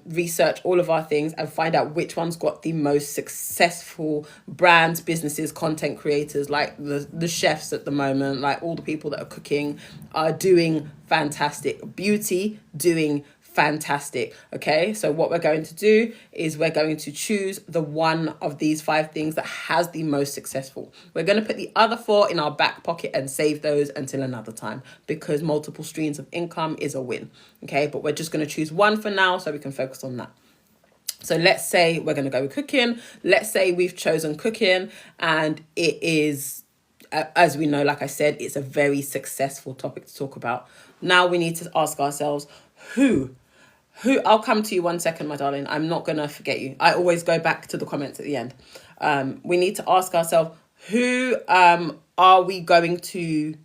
research all of our things and find out which one's got the most successful brands, businesses, content creators, like the chefs at the moment, like all the people that are cooking are doing fantastic. Beauty, doing fantastic. Okay, so what we're going to do is we're going to choose the one of these 5 things that has the most successful. We're going to put the other 4 in our back pocket and save those until another time, because multiple streams of income is a win. Okay, but we're just going to choose one for now so we can focus on that. So let's say we're going to go with cooking. Let's say we've chosen cooking, and it is, as we know, like I said, it's a very successful topic to talk about. Now we need to ask ourselves, who, I'll come to you 1 second, my darling. I'm not going to forget you. I always go back to the comments at the end. We need to ask ourselves, who are we going to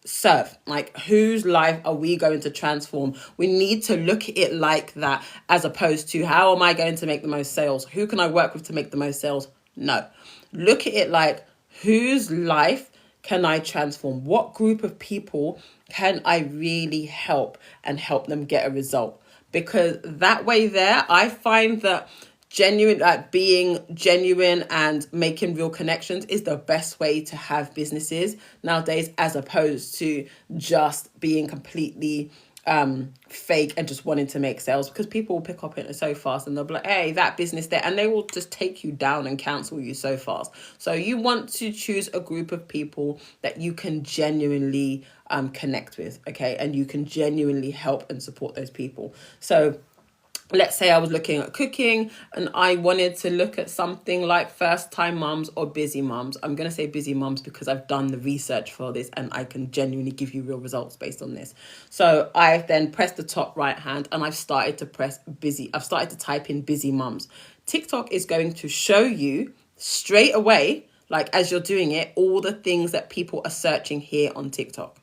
serve? Like, whose life are we going to transform? We need to look at it like that, as opposed to, how am I going to make the most sales? Who can I work with to make the most sales? No. Look at it like, whose life can I transform? What group of people can I really help and help them get a result? Because that way there, I find that being genuine and making real connections is the best way to have businesses nowadays, as opposed to just being completely fake and just wanting to make sales, because people will pick up it so fast and they'll be like, hey, that business there, and they will just take you down and cancel you so fast. So you want to choose a group of people that you can genuinely connect with, okay, and you can genuinely help and support those people. So let's say I was looking at cooking and I wanted to look at something like first time mums or busy mums. I'm going to say busy mums because I've done the research for this and I can genuinely give you real results based on this. So I've then pressed the top right hand and I've started to press busy. I've started to type in busy mums. TikTok is going to show you straight away, like as you're doing it, all the things that people are searching here on TikTok.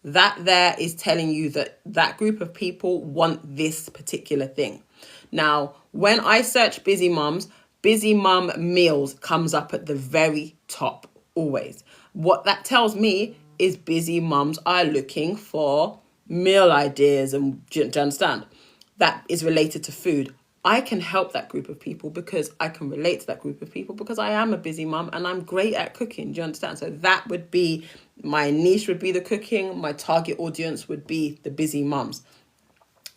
That there is telling you that that group of people want this particular thing. Now, when I search busy mums, busy mum meals comes up at the very top always. What that tells me is busy mums are looking for meal ideas, and do you understand? That is related to food. I can help that group of people because I can relate to that group of people because I am a busy mum and I'm great at cooking. Do you understand? So that would be, my niche would be the cooking. My target audience would be the busy mums.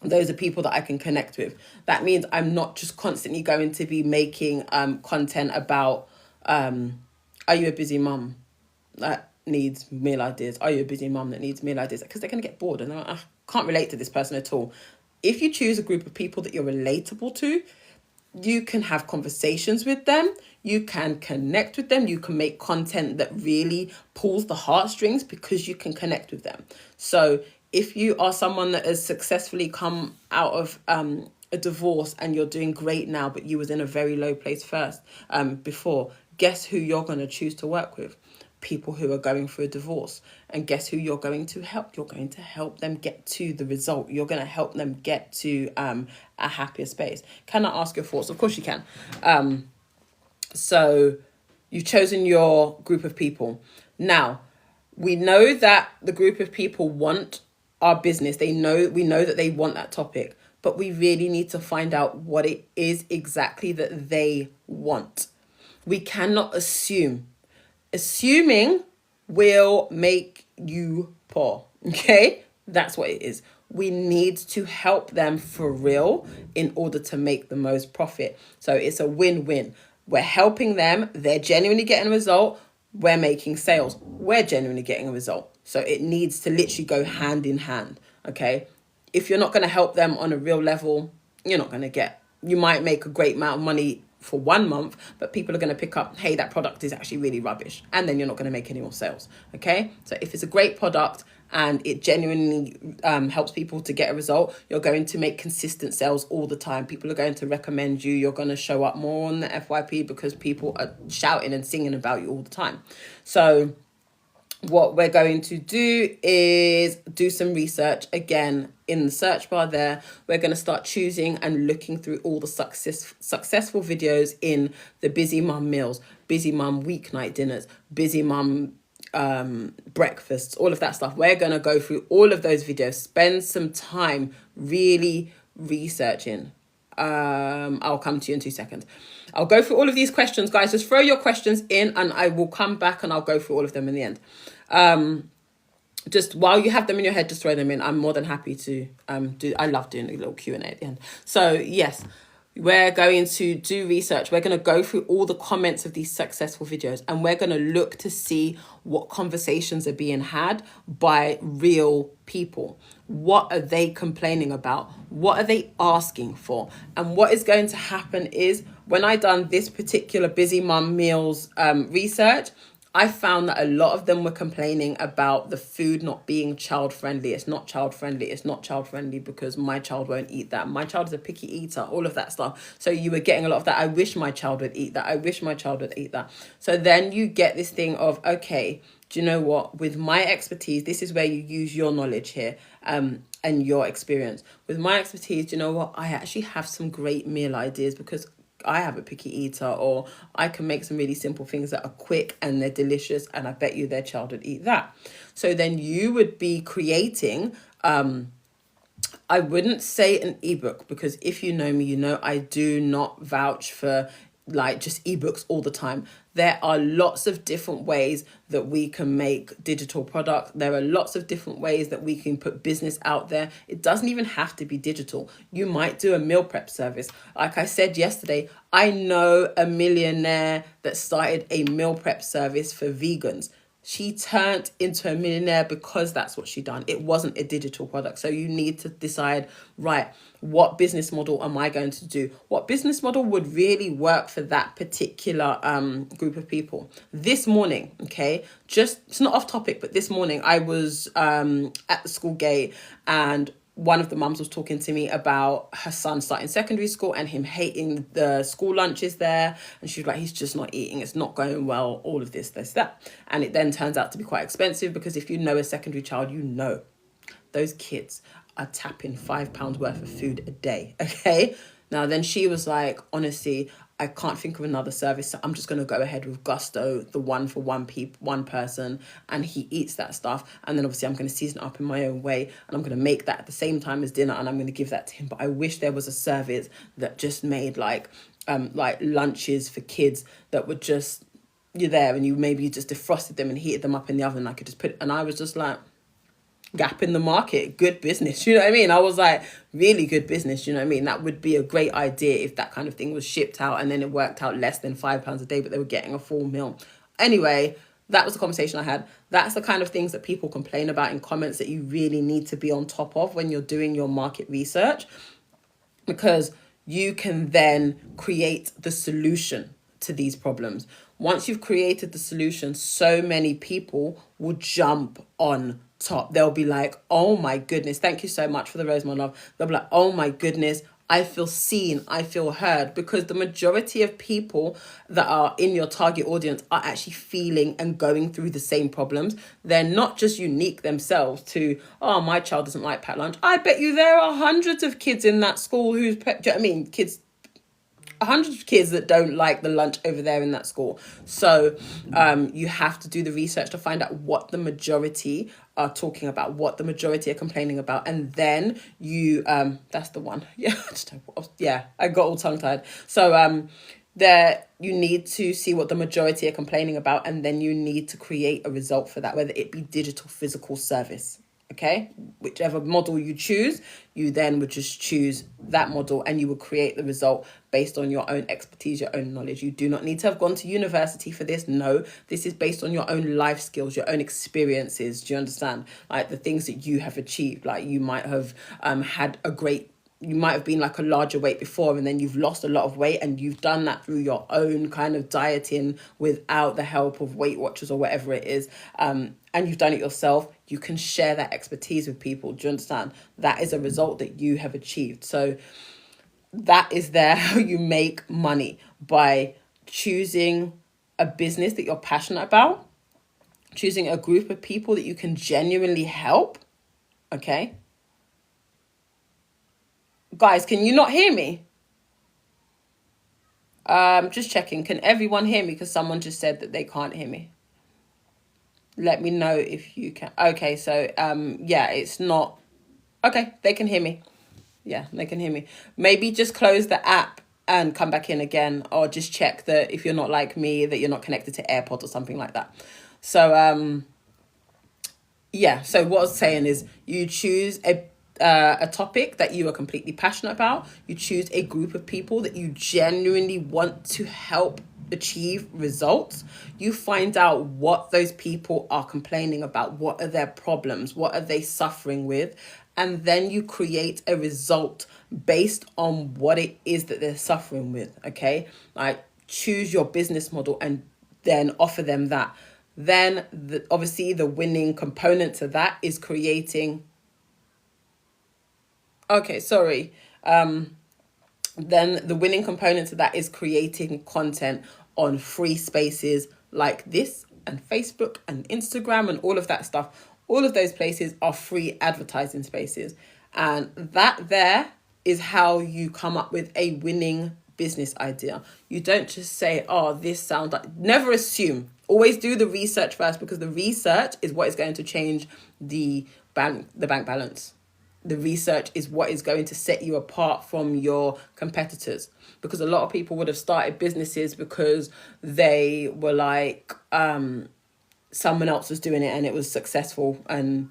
Those are people that I can connect with. That means I'm not just constantly going to be making content about, are you a busy mum that needs meal ideas? Are you a busy mum that needs meal ideas? Because they're going to get bored and I can't relate to this person at all. If you choose a group of people that you're relatable to, you can have conversations with them, you can connect with them, you can make content that really pulls the heartstrings because you can connect with them. So if you are someone that has successfully come out of a divorce and you're doing great now, but you was in a very low place first before, guess who you're going to choose to work with? People who are going through a divorce. And guess who you're going to help? You're going to help them get to the result. You're going to help them get to a happier space. Can I ask your thoughts? Of course you can. So you've chosen your group of people. Now, we know that the group of people want our business. We know that they want that topic, but we really need to find out what it is exactly that they want. We cannot assume. Assuming will make you poor. Okay? That's what it is. We need to help them for real in order to make the most profit. So it's a win-win. We're helping them. They're genuinely getting a result. We're making sales. We're genuinely getting a result. So it needs to literally go hand in hand. Okay? If you're not going to help them on a real level, you're not going to get. You might make a great amount of money for 1 month, but people are going to pick up, hey, that product is actually really rubbish. And then you're not going to make any more sales. Okay? So if it's a great product and it genuinely helps people to get a result, you're going to make consistent sales all the time. People are going to recommend you. You're going to show up more on the FYP because people are shouting and singing about you all the time. So what we're going to do is do some research again in the search bar there. We're going to start choosing and looking through all the successful videos in the busy mum meals, busy mum weeknight dinners, busy mum breakfasts, all of that stuff. We're going to go through all of those videos, spend some time really researching. I'll come to you in 2 seconds. I'll go through all of these questions, guys. Just throw your questions in and I will come back and I'll go through all of them in the end. Just while you have them in your head, just throw them in. I'm more than happy to I love doing a little Q&A at the end. So yes, we're going to do research. We're going to go through all the comments of these successful videos and we're going to look to see what conversations are being had by real people. What are they complaining about? What are they asking for? And what is going to happen is when I done this particular busy mum meals research, I found that a lot of them were complaining about the food not being child friendly. It's not child friendly. It's not child friendly because my child won't eat that. My child is a picky eater, all of that stuff. So you were getting a lot of that. I wish my child would eat that. I wish my child would eat that. So then you get this thing of, okay, do you know what? With my expertise, this is where you use your knowledge here and your experience. With my expertise, do you know what? I actually have some great meal ideas because I have a picky eater, or I can make some really simple things that are quick and they're delicious and I bet you their child would eat that. So then you would be creating, I wouldn't say an ebook because if you know me, you know I do not vouch for like just ebooks all the time. There are lots of different ways that we can make digital products. There are lots of different ways that we can put business out there. It doesn't even have to be digital. You might do a meal prep service. Like I said yesterday, I know a millionaire that started a meal prep service for vegans. She turned into a millionaire because that's what she done. It wasn't a digital product. So you need to decide, right, what business model am I going to do? What business model would really work for that particular group of people? This morning, okay, just, it's not off topic, but this morning I was at the school gate, and one of the mums was talking to me about her son starting secondary school and him hating the school lunches there. And she was like, he's just not eating. It's not going well. All of this, that. And it then turns out to be quite expensive, because if you know a secondary child, you know those kids are tapping £5 worth of food a day. Okay. Now, then she was like, honestly, I can't think of another service, so I'm just going to go ahead with Gusto, the one for one person, and he eats that stuff. And then obviously I'm going to season it up in my own way, and I'm going to make that at the same time as dinner, and I'm going to give that to him. But I wish there was a service that just made like lunches for kids that would just, you're there and you just defrosted them and heated them up in the oven. I could just put, and I was just like, gap in the market, good business, you know what I mean? I was like, really good business, you know what I mean? That would be a great idea if that kind of thing was shipped out and then it worked out less than £5 a day, but they were getting a full meal. Anyway, that was the conversation I had. That's the kind of things that people complain about in comments that you really need to be on top of when you're doing your market research, because you can then create the solution to these problems. Once you've created the solution, so many people will jump on top. They'll be like, oh my goodness, thank you so much for the rose, my love. They'll be like, oh my goodness, I feel seen, I feel heard, because the majority of people that are in your target audience are actually feeling and going through the same problems. They're not just unique themselves to, oh, my child doesn't like packed lunch. I bet you there are hundreds of kids in that school who's, do you know what I mean? Hundreds of kids that don't like the lunch over there in that school. So you have to do the research to find out what the majority are talking about, what the majority are complaining about, and then you that's the one. I got all tongue tied. So there you need to see what the majority are complaining about, and then you need to create a result for that, whether it be digital, physical, service. Okay, whichever model you choose, you then would just choose that model and you will create the result based on your own expertise, your own knowledge. You do not need to have gone to university for this. No, this is based on your own life skills, your own experiences. Do you understand? Like the things that you have achieved, like you might have you might have been like a larger weight before, and then you've lost a lot of weight, and you've done that through your own kind of dieting without the help of Weight Watchers or whatever it is. And you've done it yourself. You can share that expertise with people. Do you understand? That is a result that you have achieved. So that is there how you make money, by choosing a business that you're passionate about, choosing a group of people that you can genuinely help. Okay. Guys, can you not hear me? Just checking. Can everyone hear me? Because someone just said that they can't hear me. Let me know if you can. Okay, so it's not. Okay, they can hear me. Yeah, they can hear me. Maybe just close the app and come back in again, or just check that if you're not like me, that you're not connected to AirPods or something like that. So so what I was saying is, you choose a topic that you are completely passionate about. You choose a group of people that you genuinely want to help achieve results. You find out what those people are complaining about, what are their problems, what are they suffering with, and then you create a result based on what it is that they're suffering with. Okay, like choose your business model and then offer them that. Then obviously the winning component to that is creating. Okay, sorry. Then the winning component to that is creating content on free spaces like this, and Facebook and Instagram and all of that stuff. All of those places are free advertising spaces. And that there is how you come up with a winning business idea. You don't just say, oh, this sounds like, never assume. Always do the research first, because the research is what is going to change the bank balance. the research is what is going to set you apart from your competitors. Because a lot of people would have started businesses because they were like, someone else was doing it and it was successful, and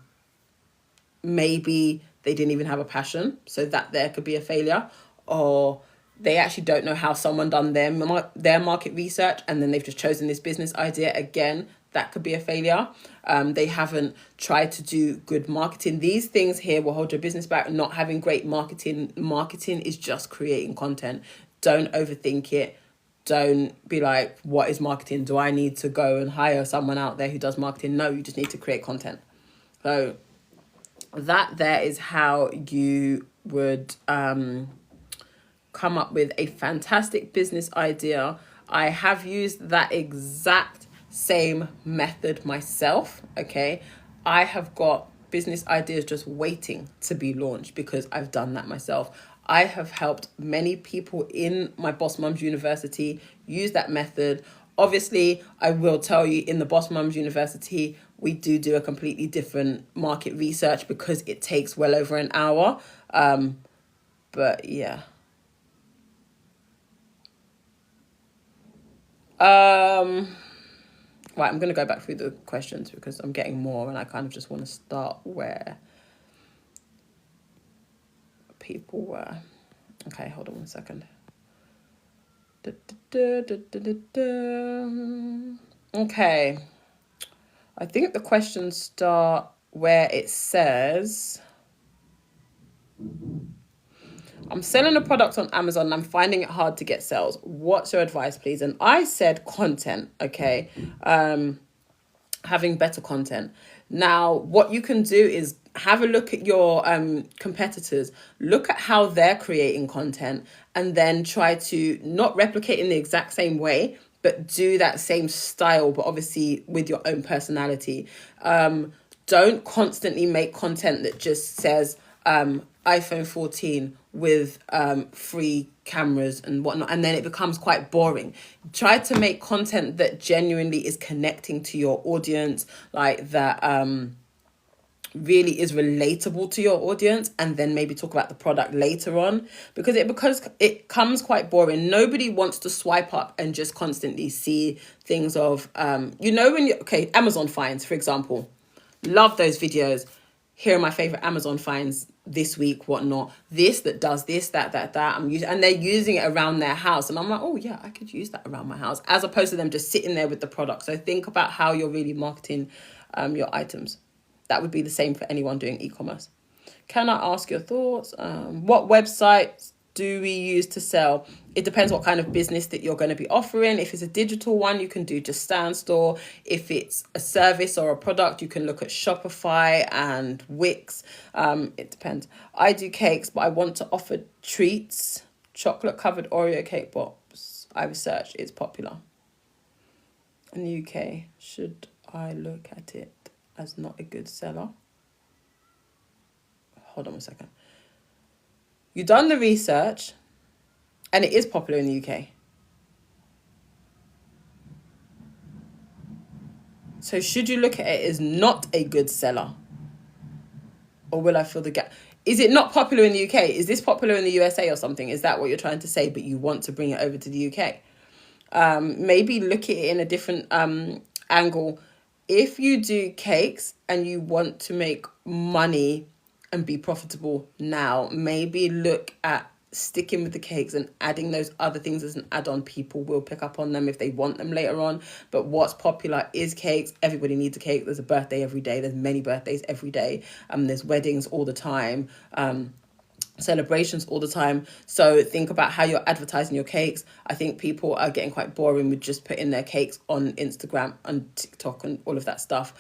maybe they didn't even have a passion, so that there could be a failure, or they actually don't know how someone done their market research and then they've just chosen this business idea. Again, that could be a failure. They haven't tried to do good marketing. These things here will hold your business back. Not having great marketing is just creating content. Don't overthink it. Don't be like, what is marketing? Do I need to go and hire someone out there who does marketing? No, you just need to create content. So that there is how you would come up with a fantastic business idea. I have used that exact same method myself. Okay, I have got business ideas just waiting to be launched because I've done that myself. I have helped many people in my Boss Mums University use that method. Obviously, I will tell you, in the Boss Mums University, we do a completely different market research because it takes well over an hour. But yeah. Right, I'm going to go back through the questions because I'm getting more and I kind of just want to start where people were. Okay, hold on one second. Okay. I think the questions start where it says, I'm selling a product on Amazon and I'm finding it hard to get sales. What's your advice, please? And I said content, okay? Having better content. Now, what you can do is have a look at your competitors, look at how they're creating content, and then try to not replicate in the exact same way, but do that same style, but obviously with your own personality. Don't constantly make content that just says iPhone 14 with free cameras and whatnot, and then it becomes quite boring. Try to make content that genuinely is connecting to your audience, like that really is relatable to your audience, and then maybe talk about the product later on, because it comes quite boring. Nobody wants to swipe up and just constantly see things of Amazon finds, for example. Love those videos. Here are my favorite Amazon finds this week, whatnot. This that does this, that. I'm using, and they're using it around their house, and I'm like, oh yeah, I could use that around my house, as opposed to them just sitting there with the product. So think about how you're really marketing your items. That would be the same for anyone doing e-commerce. Can I ask your thoughts? What websites do we use to sell? It depends what kind of business that you're going to be offering. If it's a digital one, you can do Just Stand Store. If it's a service or a product, you can look at Shopify and Wix. It depends. I do cakes, but I want to offer treats. Chocolate covered Oreo cake pops. I researched, it's popular in the UK. Should I look at it as not a good seller? Hold on a second. You've done the research and it is popular in the UK. So should you look at it as not a good seller? Or will I fill the gap? Is it not popular in the UK? Is this popular in the USA or something? Is that what you're trying to say, but you want to bring it over to the UK? Maybe look at it in a different angle. If you do cakes and you want to make money and be profitable now, maybe look at sticking with the cakes and adding those other things as an add-on. People will pick up on them if they want them later on. But what's popular is cakes. Everybody needs a cake. There's a birthday every day. There's many birthdays every day. There's weddings all the time. Celebrations all the time. So think about how you're advertising your cakes. I think people are getting quite boring with just putting their cakes on Instagram and TikTok and all of that stuff.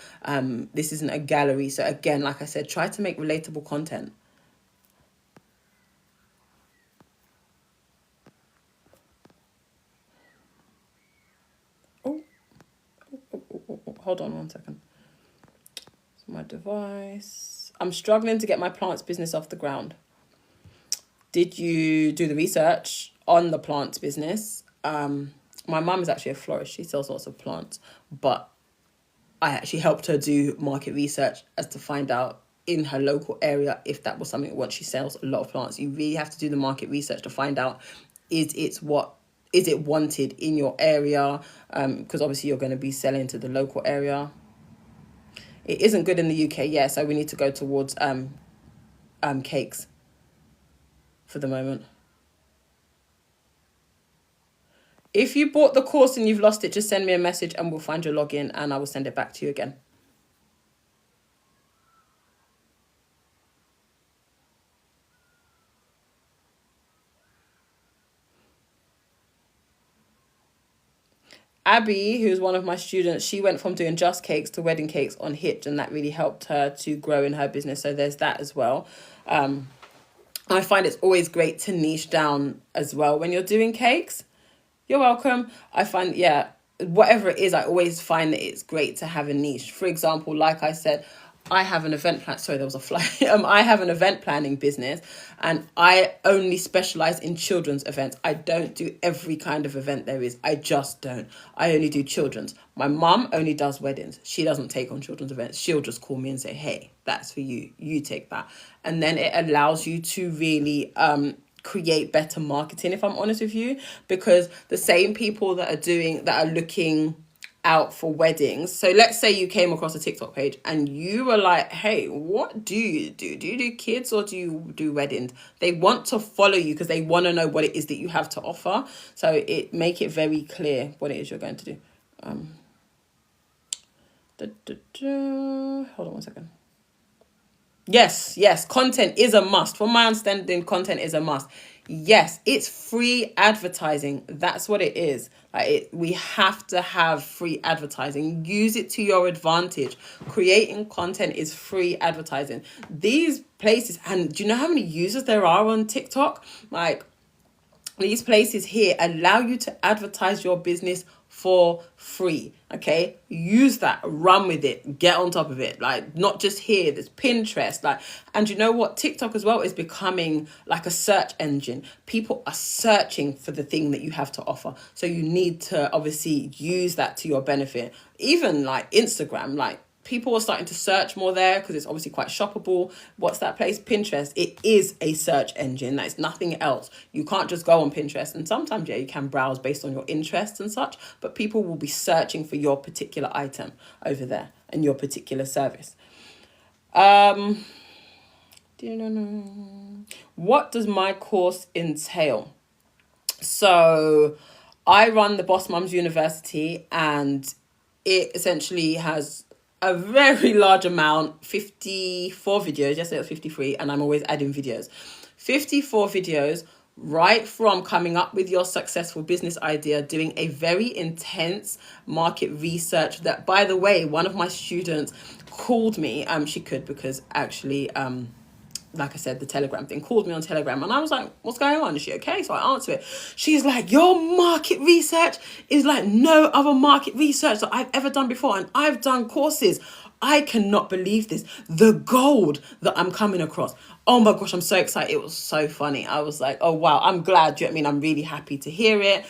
This isn't a gallery. So again, like I said, try to make relatable content. Hold on one second. My device. I'm struggling to get my plants business off the ground. Did you do the research on the plants business? My mum is actually a florist. She sells lots of plants, but I actually helped her do market research as to find out in her local area if that was something what she sells a lot of plants. You really have to do the market research to find out is it wanted in your area, because obviously you're going to be selling to the local area. It isn't good in the UK, yeah, so we need to go towards cakes for the moment. If you bought the course and you've lost it, just send me a message and we'll find your login and I will send it back to you again. Abby, who's one of my students, she went from doing just cakes to wedding cakes on Hitch, and that really helped her to grow in her business. So there's that as well. I find it's always great to niche down as well when you're doing cakes. You're welcome. I find, yeah, whatever it is, I always find that it's great to have a niche. For example, like I said, I have an event plan. Sorry, there was a fly. I have an event planning business and I only specialize in children's events. I don't do every kind of event there is. I just don't. I only do children's. My mum only does weddings. She doesn't take on children's events. She'll just call me and say, hey, that's for you. You take that. And then it allows you to really create better marketing, if I'm honest with you, because the same people that are looking out for weddings. So let's say you came across a TikTok page and you were like, hey, what do you do? Do you do kids or do you do weddings? They want to follow you because they want to know what it is that you have to offer. So make it very clear what it is you're going to do. Hold on one second. Yes, content is a must. From my understanding, content is a must. Yes, it's free advertising. That's what it is. We have to have free advertising. Use it to your advantage. Creating content is free advertising. These places, and do you know how many users there are on TikTok? These places here allow you to advertise your business for free. Okay, use that, run with it, get on top of it. Not just here, there's Pinterest. And you know what? TikTok as well is becoming like a search engine. People are searching for the thing that you have to offer. So you need to obviously use that to your benefit. Even Instagram, people are starting to search more there because it's obviously quite shoppable. What's that place? Pinterest. It is a search engine. That's nothing else. You can't just go on Pinterest. And sometimes, yeah, you can browse based on your interests and such, but people will be searching for your particular item over there and your particular service. What does my course entail? So I run the Boss Mums University and it essentially has a very large amount, 54 videos. Yesterday it was 53 and I'm always adding videos. 54 videos, right from coming up with your successful business idea, doing a very intense market research that, by the way, one of my students called me. She could because actually, like I said, the Telegram thing, called me on Telegram and I was like, what's going on? Is she okay? So I answer it. She's like, your market research is like no other market research that I've ever done before. And I've done courses. I cannot believe this. The gold that I'm coming across. Oh my gosh, I'm so excited. It was so funny. I was like, oh wow, I'm glad. Do you know what I mean? I'm really happy to hear it.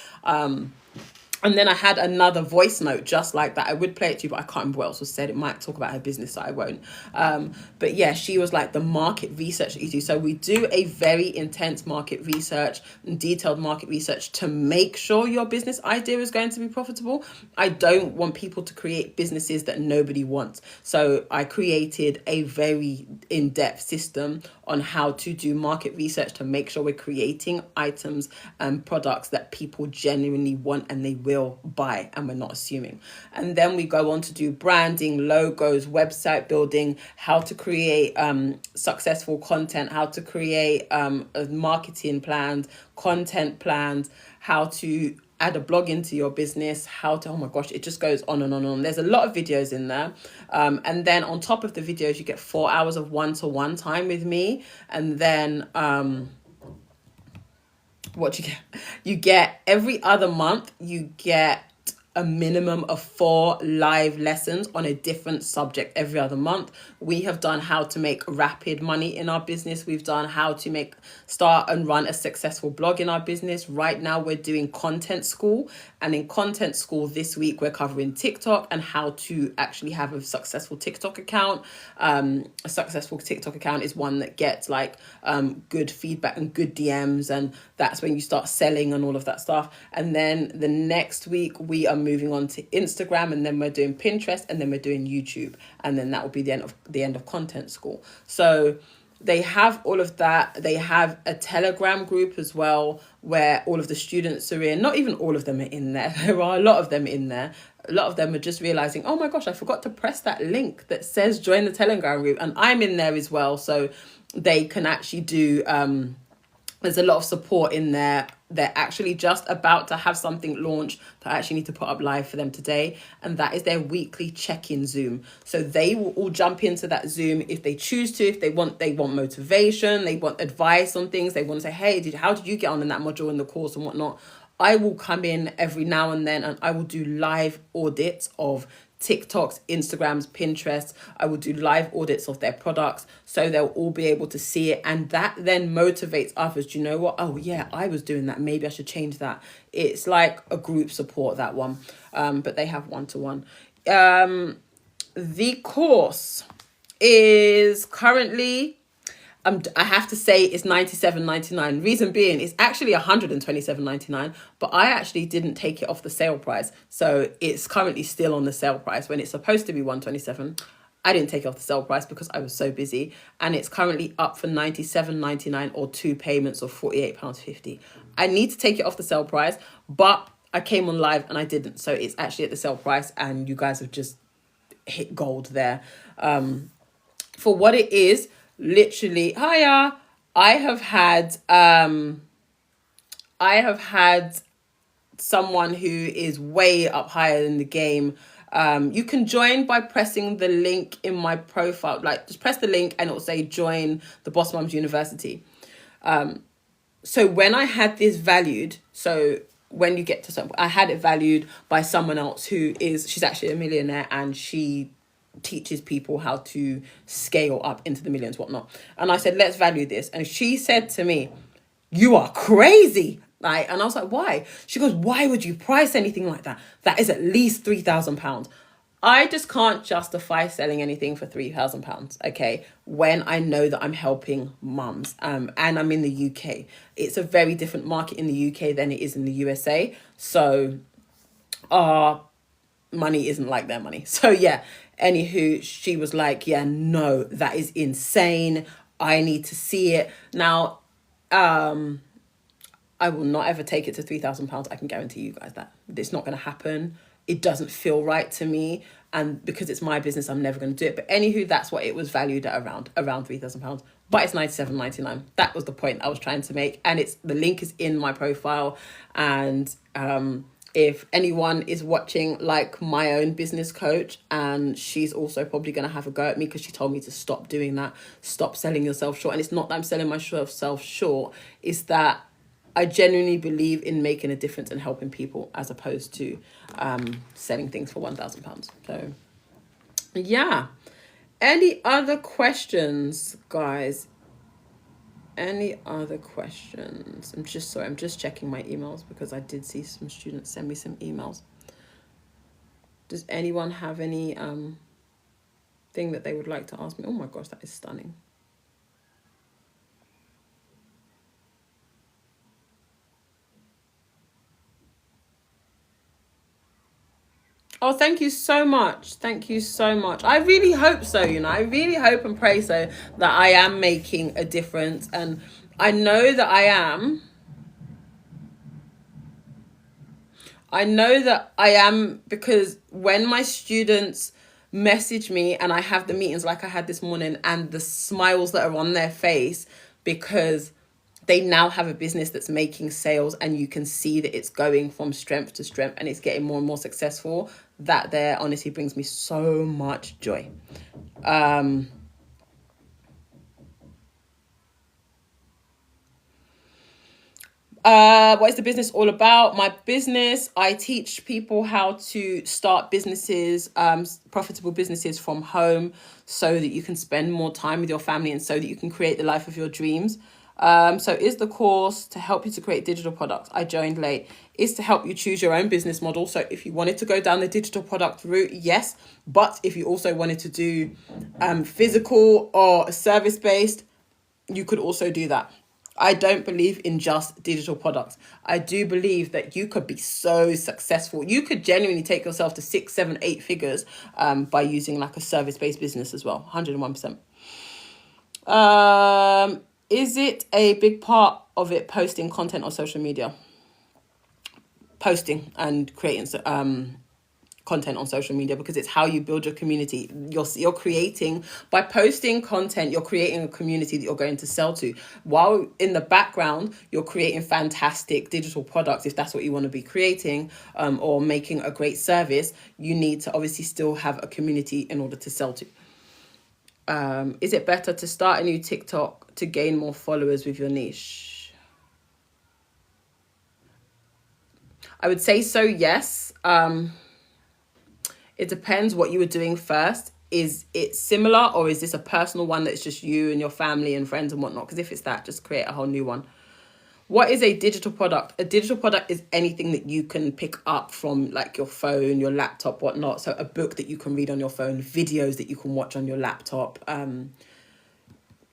And then I had another voice note just like that. I would play it to you, but I can't remember what else was said. It might talk about her business, so I won't. But yeah, she was like, the market research that you do. So we do a very intense market research and detailed market research to make sure your business idea is going to be profitable. I don't want people to create businesses that nobody wants. So I created a very in-depth system on how to do market research to make sure we're creating items and products that people genuinely want and they will buy, and we're not assuming. And then we go on to do branding, logos, website building, how to create successful content, how to create marketing plans, content plans, how to add a blog into your business, how to, oh my gosh, it just goes on and on and on. There's a lot of videos in there. And then on top of the videos, you get 4 hours of one-to-one time with me. And then what you get every other month, you get a minimum of 4 live lessons on a different subject every other month. We have done how to make rapid money in our business. We've done how to start and run a successful blog in our business. Right now we're doing content school, and in content school this week we're covering TikTok and how to actually have a successful TikTok account. A successful TikTok account is one that gets good feedback and good DMs, and that's when you start selling and all of that stuff. And then the next week we are moving on to Instagram, and then we're doing Pinterest, and then we're doing YouTube, and then that will be the end of content school. So they have all of that. They have a Telegram group as well where all of the students are in. Not even all of them are in there. There are a lot of them in there. A lot of them are just realizing, oh my gosh, I forgot to press that link that says join the Telegram group. And I'm in there as well. So they can actually do, there's a lot of support in there. They're actually just about to have something launched that I actually need to put up live for them today. And that is their weekly check-in Zoom. So they will all jump into that Zoom if they choose to, if they want motivation, they want advice on things. They want to say, hey, how did you get on in that module in the course and whatnot? I will come in every now and then and I will do live audits of TikToks, Instagrams, Pinterest. I will do live audits of their products so they'll all be able to see it. And that then motivates others. Do you know what? Oh yeah, I was doing that. Maybe I should change that. It's like a group support, that one. But they have one-to-one. The course is currently, I have to say it's $97.99. Reason being, it's actually $127.99, but I actually didn't take it off the sale price. So it's currently still on the sale price when it's supposed to be $127. I didn't take it off the sale price because I was so busy. And it's currently up for $97.99 or 2 payments of £48.50. I need to take it off the sale price, but I came on live and I didn't. So it's actually at the sale price and you guys have just hit gold there. For what it is, literally, hiya, I have had someone who is way up higher in the game. You can join by pressing the link in my profile. Just press the link and it'll say join the Boss Mums University. So when I had this valued, when you get to some, I had it valued by someone else she's actually a millionaire and she teaches people how to scale up into the millions, whatnot. And I said, let's value this. And she said to me, you are crazy. And I was like, why? She goes, why would you price anything like that? That is at least £3,000. I just can't justify selling anything for £3,000, okay, when I know that I'm helping mums and I'm in the UK. It's a very different market in the UK than it is in the USA. So our money isn't like their money. So yeah, anywho, she was like, yeah, no, that is insane. I need to see it. Now, I will not ever take it to £3,000. I can guarantee you guys that. It's not going to happen. It doesn't feel right to me. And because it's my business, I'm never going to do it. But anywho, that's what it was valued at, around £3,000. But it's $97.99. That was the point I was trying to make. And the link is in my profile. And if anyone is watching, like my own business coach, and she's also probably going to have a go at me because she told me to stop doing that, stop selling yourself short. And it's not that I'm selling myself short, it's that I genuinely believe in making a difference and helping people as opposed to selling things for £1,000. So yeah. Any other questions, guys? Any other questions? I'm just checking my emails because I did see some students send me some emails. Does anyone have any thing that they would like to ask me? Oh my gosh, that is stunning. Oh, thank you so much. Thank you so much. I really hope so, I really hope and pray so that I am making a difference. And I know that I am. I know that I am because when my students message me and I have the meetings like I had this morning and the smiles that are on their face because they now have a business that's making sales and you can see that it's going from strength to strength and it's getting more and more successful, that there honestly brings me so much joy. What is the business all about? My business, I teach people how to start businesses, profitable businesses from home, so that you can spend more time with your family and so that you can create the life of your dreams. So is the course to help you to create digital products. I joined late. Is to help you choose your own business model. So if you wanted to go down the digital product route, yes. But if you also wanted to do physical or service based, you could also do that. I don't believe in just digital products. I do believe that you could be so successful. You could genuinely take yourself to 6, 7, 8 figures by using like a service-based business as well. 101%. Is it a big part of it posting content on social media? Posting and creating content on social media, because it's how you build your community. You're creating, by posting content, you're creating a community that you're going to sell to, while in the background you're creating fantastic digital products. If that's what you want to be creating, or making a great service, you need to obviously still have a community in order to sell to. Is it better to start a new TikTok to gain more followers with your niche? I would say so, yes. It depends what you were doing first. Is it similar, or is this a personal one that's just you and your family and friends and whatnot? Because if it's that, just create a whole new one. What is a digital product? A digital product is anything that you can pick up from like your phone, your laptop, whatnot. So a book that you can read on your phone, videos that you can watch on your laptop.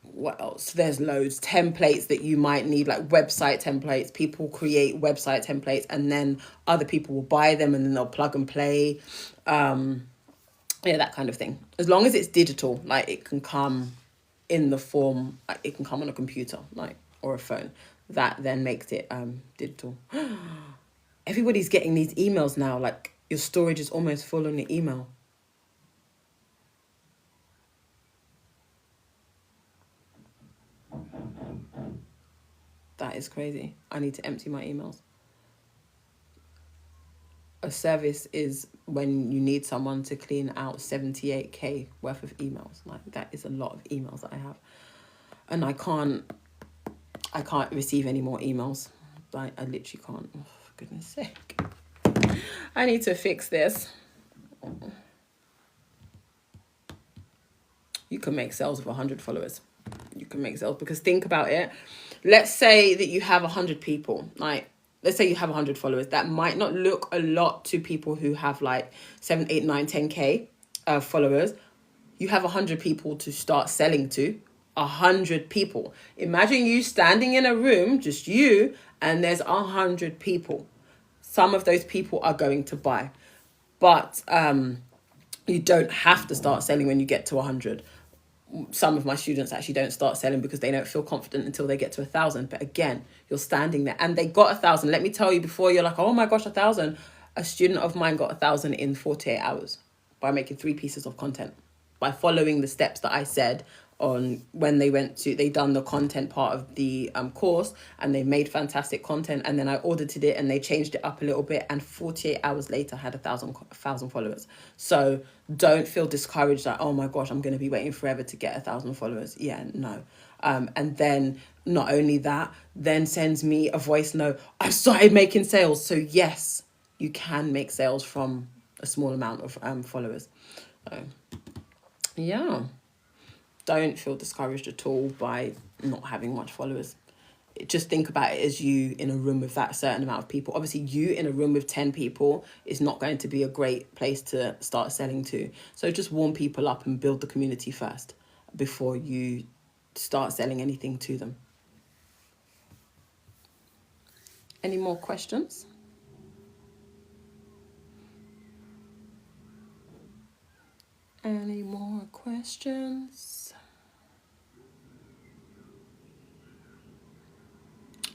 What else? There's loads. Templates that you might need, like website templates. People create website templates and then other people will buy them and then they'll plug and play. Yeah, that kind of thing. As long as it's digital, like it can come in the form, like it can come on a computer, like, or a phone. That then makes it digital. Everybody's getting these emails now, like your storage is almost full on your email. That is crazy. I need to empty my emails. A service is when you need someone to clean out 78k worth of emails. Like that is a lot of emails that I have. And I can't receive any more emails. Like I literally can't. Oh, for goodness sake. I need to fix this. You can make sales of 100 followers. You can make sales, because think about it. Let's say that you have 100 people. Like, let's say you have 100 followers. That might not look a lot to people who have like 7, 8, 9, 10k followers. You have 100 people to start selling to. 100 people. Imagine you standing in a room, just you, and there's 100 people. Some of those people are going to buy, but you don't have to start selling when you get to 100. Some of my students actually don't start selling because they don't feel confident until they get to 1,000. But again, you're standing there and they got 1,000. Let me tell you, before you're like, oh my gosh, 1,000. A student of mine got 1,000 in 48 hours by making 3 pieces of content, by following the steps that I said on when they done the content part of the course, and they made fantastic content, and then I audited it and they changed it up a little bit, and 48 hours later had 1,000 followers. So don't feel discouraged that, oh my gosh, I'm going to be waiting forever to get 1,000 followers. Yeah, no. And then not only that, then sends me a voice note, I've started making sales. So yes, you can make sales from a small amount of followers. Yeah. Don't feel discouraged at all by not having much followers. Just think about it as you in a room with that certain amount of people. Obviously, you in a room with 10 people is not going to be a great place to start selling to. So just warm people up and build the community first before you start selling anything to them. Any more questions? Any more questions?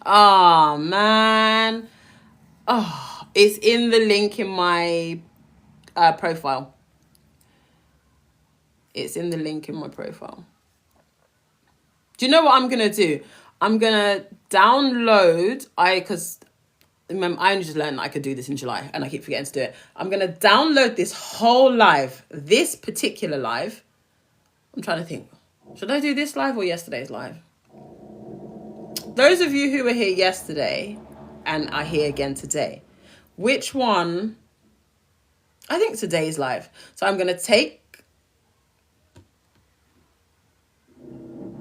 Oh, man. Oh, it's in the link in my profile. It's in the link in my profile. Do you know what I'm going to do? I'm going to download, because remember, I only just learned that I could do this in July and I keep forgetting to do it. I'm going to download this whole live, this particular live. I'm trying to think. Should I do this live or yesterday's live? Those of you who were here yesterday, and are here again today. Which one? I think today's live. So I'm going to take...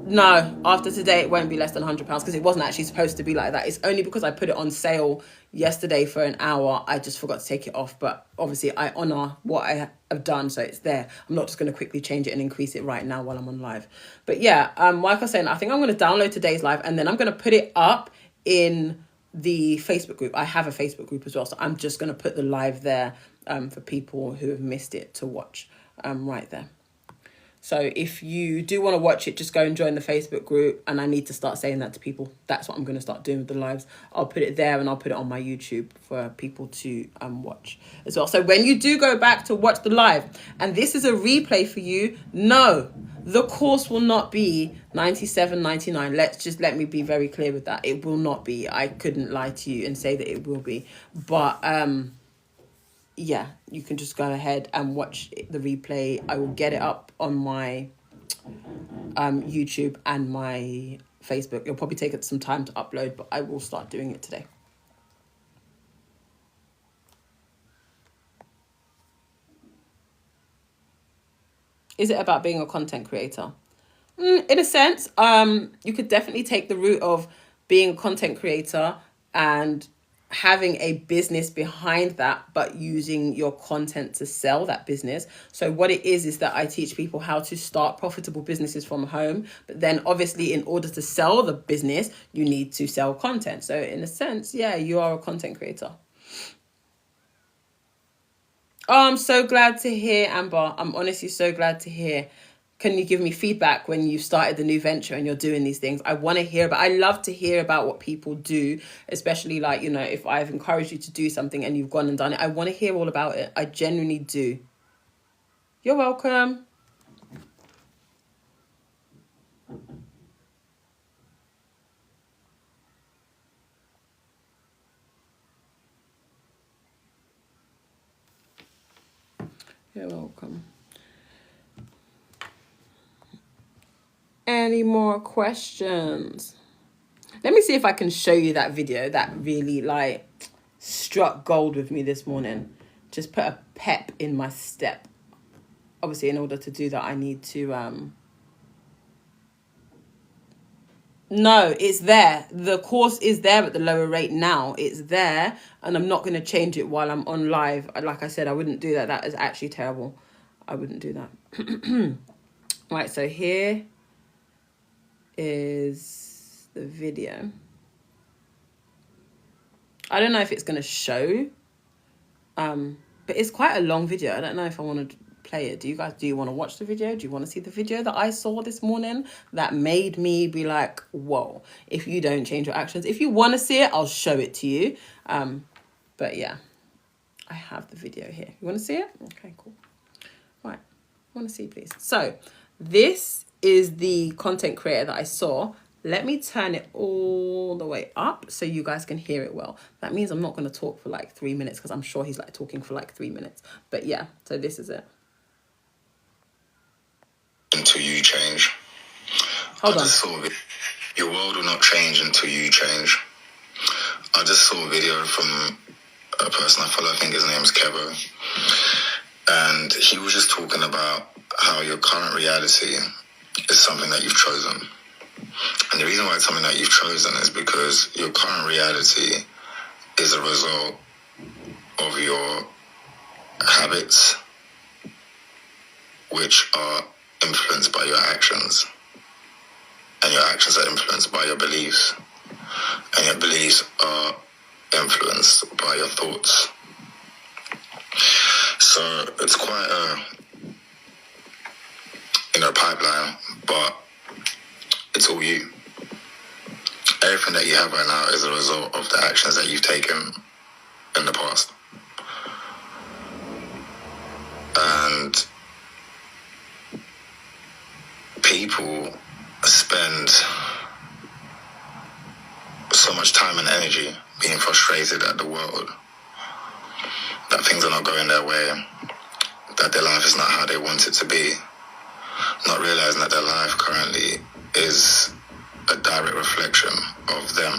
No, after today it won't be less than £100 because it wasn't actually supposed to be like that. It's only because I put it on sale yesterday for an hour. I just forgot to take it off. But obviously I honour what I have done, so it's there. I'm not just going to quickly change it and increase it right now while I'm on live. But yeah, like I was saying, I think I'm going to download today's live and then I'm going to put it up in the Facebook group. I have a Facebook group as well, so I'm just going to put the live there for people who have missed it to watch right there. So if you do want to watch it, just go and join the Facebook group. And I need to start saying that to people. That's what I'm going to start doing with the lives. I'll put it there and I'll put it on my YouTube for people to watch as well. So when you do go back to watch the live, and this is a replay for you, no, the course will not be $97.99. Let me be very clear with that. It will not be. I couldn't lie to you and say that it will be. But yeah, you can just go ahead and watch the replay. I will get it up on my YouTube and my Facebook. It'll probably take some time to upload, but I will start doing it today. Is it about being a content creator? In a sense, you could definitely take the route of being a content creator and having a business behind that, but using your content to sell that business. So what it is that I teach people how to start profitable businesses from home. But then obviously in order to sell the business, you need to sell content. So in a sense, yeah, you are a content creator. Oh, I'm so glad to hear, Amber. I'm honestly so glad to hear. Can you give me feedback when you've started the new venture and you're doing these things? I want to hear about, I love to hear about what people do, especially like, you know, if I've encouraged you to do something and you've gone and done it, I want to hear all about it. I genuinely do. You're welcome. You're welcome. Any more questions? Let me see if I can show you that video that really like struck gold with me this morning. Just put a pep in my step. Obviously, in order to do that, I need to... No, it's there. The course is there at the lower rate now. It's there, and I'm not going to change it while I'm on live. Like I said, I wouldn't do that. That is actually terrible. I wouldn't do that. Right, so here is the video. I don't know if it's going to show, but it's quite a long video. I don't know if I want to play it. Do you want to watch the video? Do you want to see the video that I saw this morning that made me be like, whoa, if you don't change your actions? If you want to see it, I'll show it to you. But yeah, I have the video here. You want to see it? Okay, cool. Right, I want to see, please. So this is the content creator that I saw. Let me turn it all the way up so you guys can hear it well. That means I'm not going to talk for like 3 minutes because I'm sure he's like talking for like 3 minutes. But yeah, so this is it.
Until you change.
Hold on.
Your world will not change until you change. I just saw a video from a person I follow, I think his name's Kevo, and he was just talking about how your current reality is something that you've chosen. And the reason why it's something that you've chosen is because your current reality is a result of your habits, which are influenced by your actions. And your actions are influenced by your beliefs. And your beliefs are influenced by your thoughts. So it's quite a pipeline, but it's all you. Everything that you have right now is a result of the actions that you've taken in the past. And people spend so much time and energy being frustrated at the world, that things are not going their way, that their life is not how they want it to be, not realizing that their life currently is a direct reflection of them,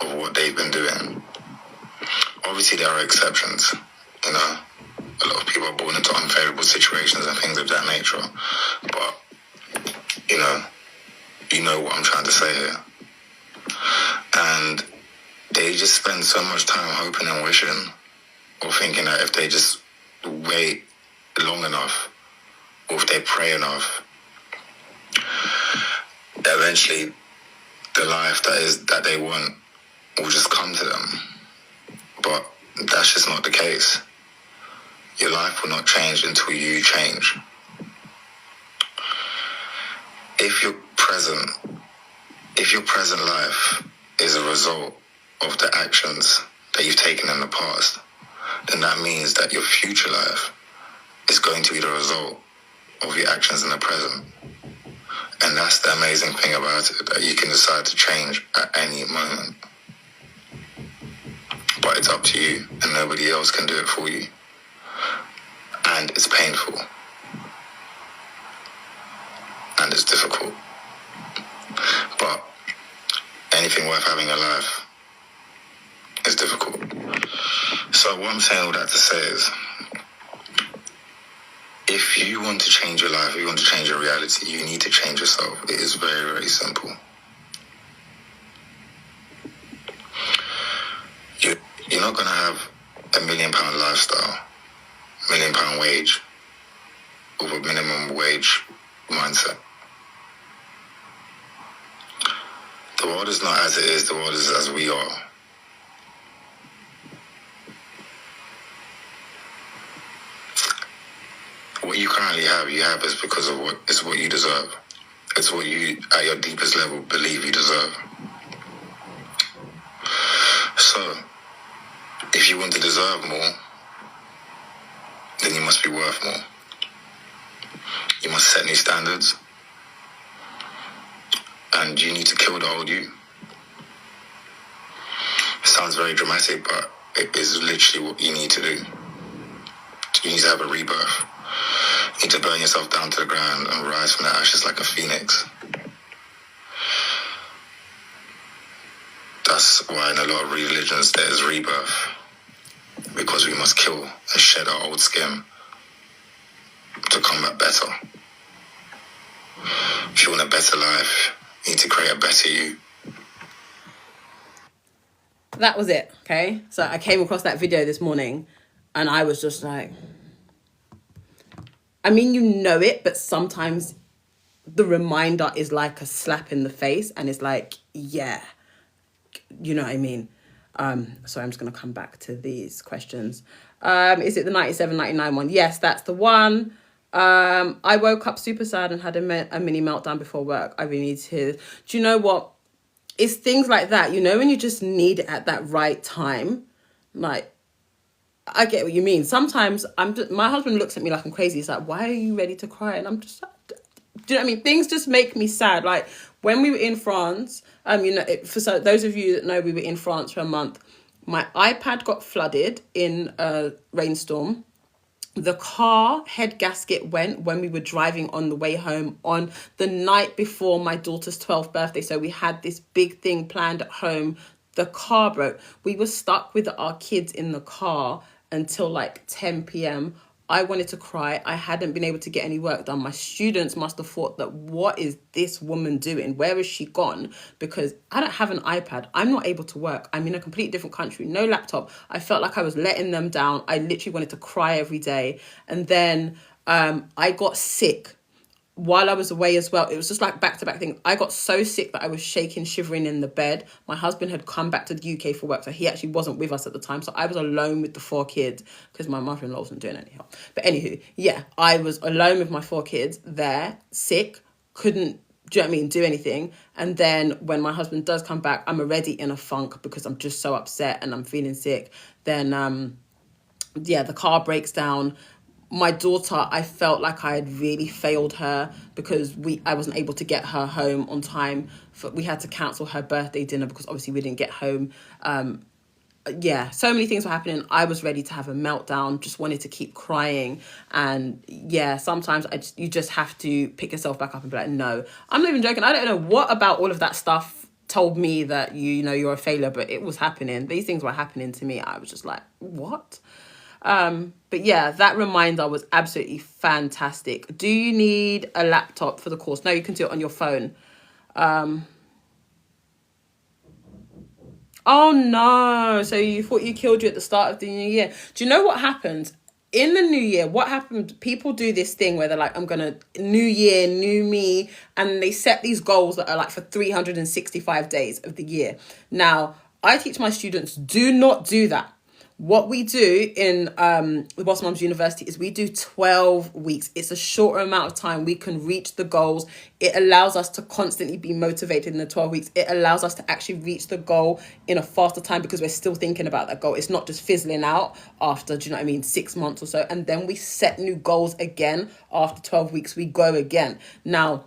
of what they've been doing. Obviously, there are exceptions. You know, a lot of people are born into unfavorable situations and things of that nature. But, you know what I'm trying to say here. And they just spend so much time hoping and wishing, or thinking that if they just wait long enough, or if they pray enough, eventually the life that they want will just come to them. But that's just not the case. Your life will not change until you change. If your present life is a result of the actions that you've taken in the past, then that means that your future life is going to be the result of your actions in the present. And that's the amazing thing about it, that you can decide to change at any moment. But it's up to you, and nobody else can do it for you. And it's painful. And it's difficult. But anything worth having in life is difficult. So what I'm saying all that to say is, if you want to change your life, if you want to change your reality, you need to change yourself. It is very, very simple. You're not going to have £1 million lifestyle, £1 million wage, with a minimum wage mindset. The world is not as it is, the world is as we are. What you currently have, is because of what you deserve. It's what you, at your deepest level, believe you deserve. So, if you want to deserve more, then you must be worth more. You must set new standards. And you need to kill the old you. It sounds very dramatic, but it is literally what you need to do. You need to have a rebirth. You need to burn yourself down to the ground and rise from the ashes like a phoenix. That's why in a lot of religions there is rebirth. Because we must kill and shed our old skin to come back better. If you want a better life, you need to create a better you.
That was it, okay? So I came across that video this morning and I was just like, I mean, you know it, but sometimes the reminder is like a slap in the face and it's like, yeah, you know what I mean? So I'm just going to come back to these questions. Is it the 97.99 one? Yes, that's the one. I woke up super sad and had a mini meltdown before work. I really need to. Do you know what? It's things like that, you know, when you just need it at that right time. Like, I get what you mean. Sometimes my husband looks at me like I'm crazy. He's like, why are you ready to cry? And I'm just like, do you know what I mean? Things just make me sad. Like when we were in France, you know, for those of you that know, we were in France for a month. My iPad got flooded in a rainstorm. The car head gasket went when we were driving on the way home on the night before my daughter's 12th birthday. So we had this big thing planned at home. The car broke. We were stuck with our kids in the car until like 10 p.m. I wanted to cry. I hadn't been able to get any work done. My students must have thought that, what is this woman doing? Where is she gone? Because I don't have an iPad. I'm not able to work. I'm in a completely different country. No laptop. I felt like I was letting them down. I literally wanted to cry every day. And then I got sick while I was away as well. It was just like back-to-back things. I got so sick that I was shaking, shivering in the bed. My husband had come back to the UK for work, so he actually wasn't with us at the time. So I was alone with the 4 kids because my mother-in-law wasn't doing any help. But anywho, yeah, I was alone with my 4 kids there, sick, couldn't, do you know what I mean, do anything. And then when my husband does come back, I'm already in a funk because I'm just so upset and I'm feeling sick. Then, the car breaks down. My daughter, I felt like I had really failed her because I wasn't able to get her home on time. We had to cancel her birthday dinner because obviously we didn't get home. So many things were happening. I was ready to have a meltdown, just wanted to keep crying. And yeah, sometimes you just have to pick yourself back up and be like, no, I'm not even joking. I don't know what about all of that stuff told me that you're a failure, but it was happening. These things were happening to me. I was just like, what? But yeah, that reminder was absolutely fantastic. Do you need a laptop for the course? No, you can do it on your phone. Oh no. So you thought you killed you at the start of the new year. Do you know what happened? In the new year, what happened? People do this thing where they're like, I'm going to new year, new me. And they set these goals that are like for 365 days of the year. Now, I teach my students, do not do that. What we do in the Boss Mums University is we do 12 weeks. It's a shorter amount of time. We can reach the goals. It allows us to constantly be motivated in the 12 weeks. It allows us to actually reach the goal in a faster time because we're still thinking about that goal. It's not just fizzling out after, do you know what I mean, 6 months or so. And then we set new goals again. After 12 weeks, we go again. Now,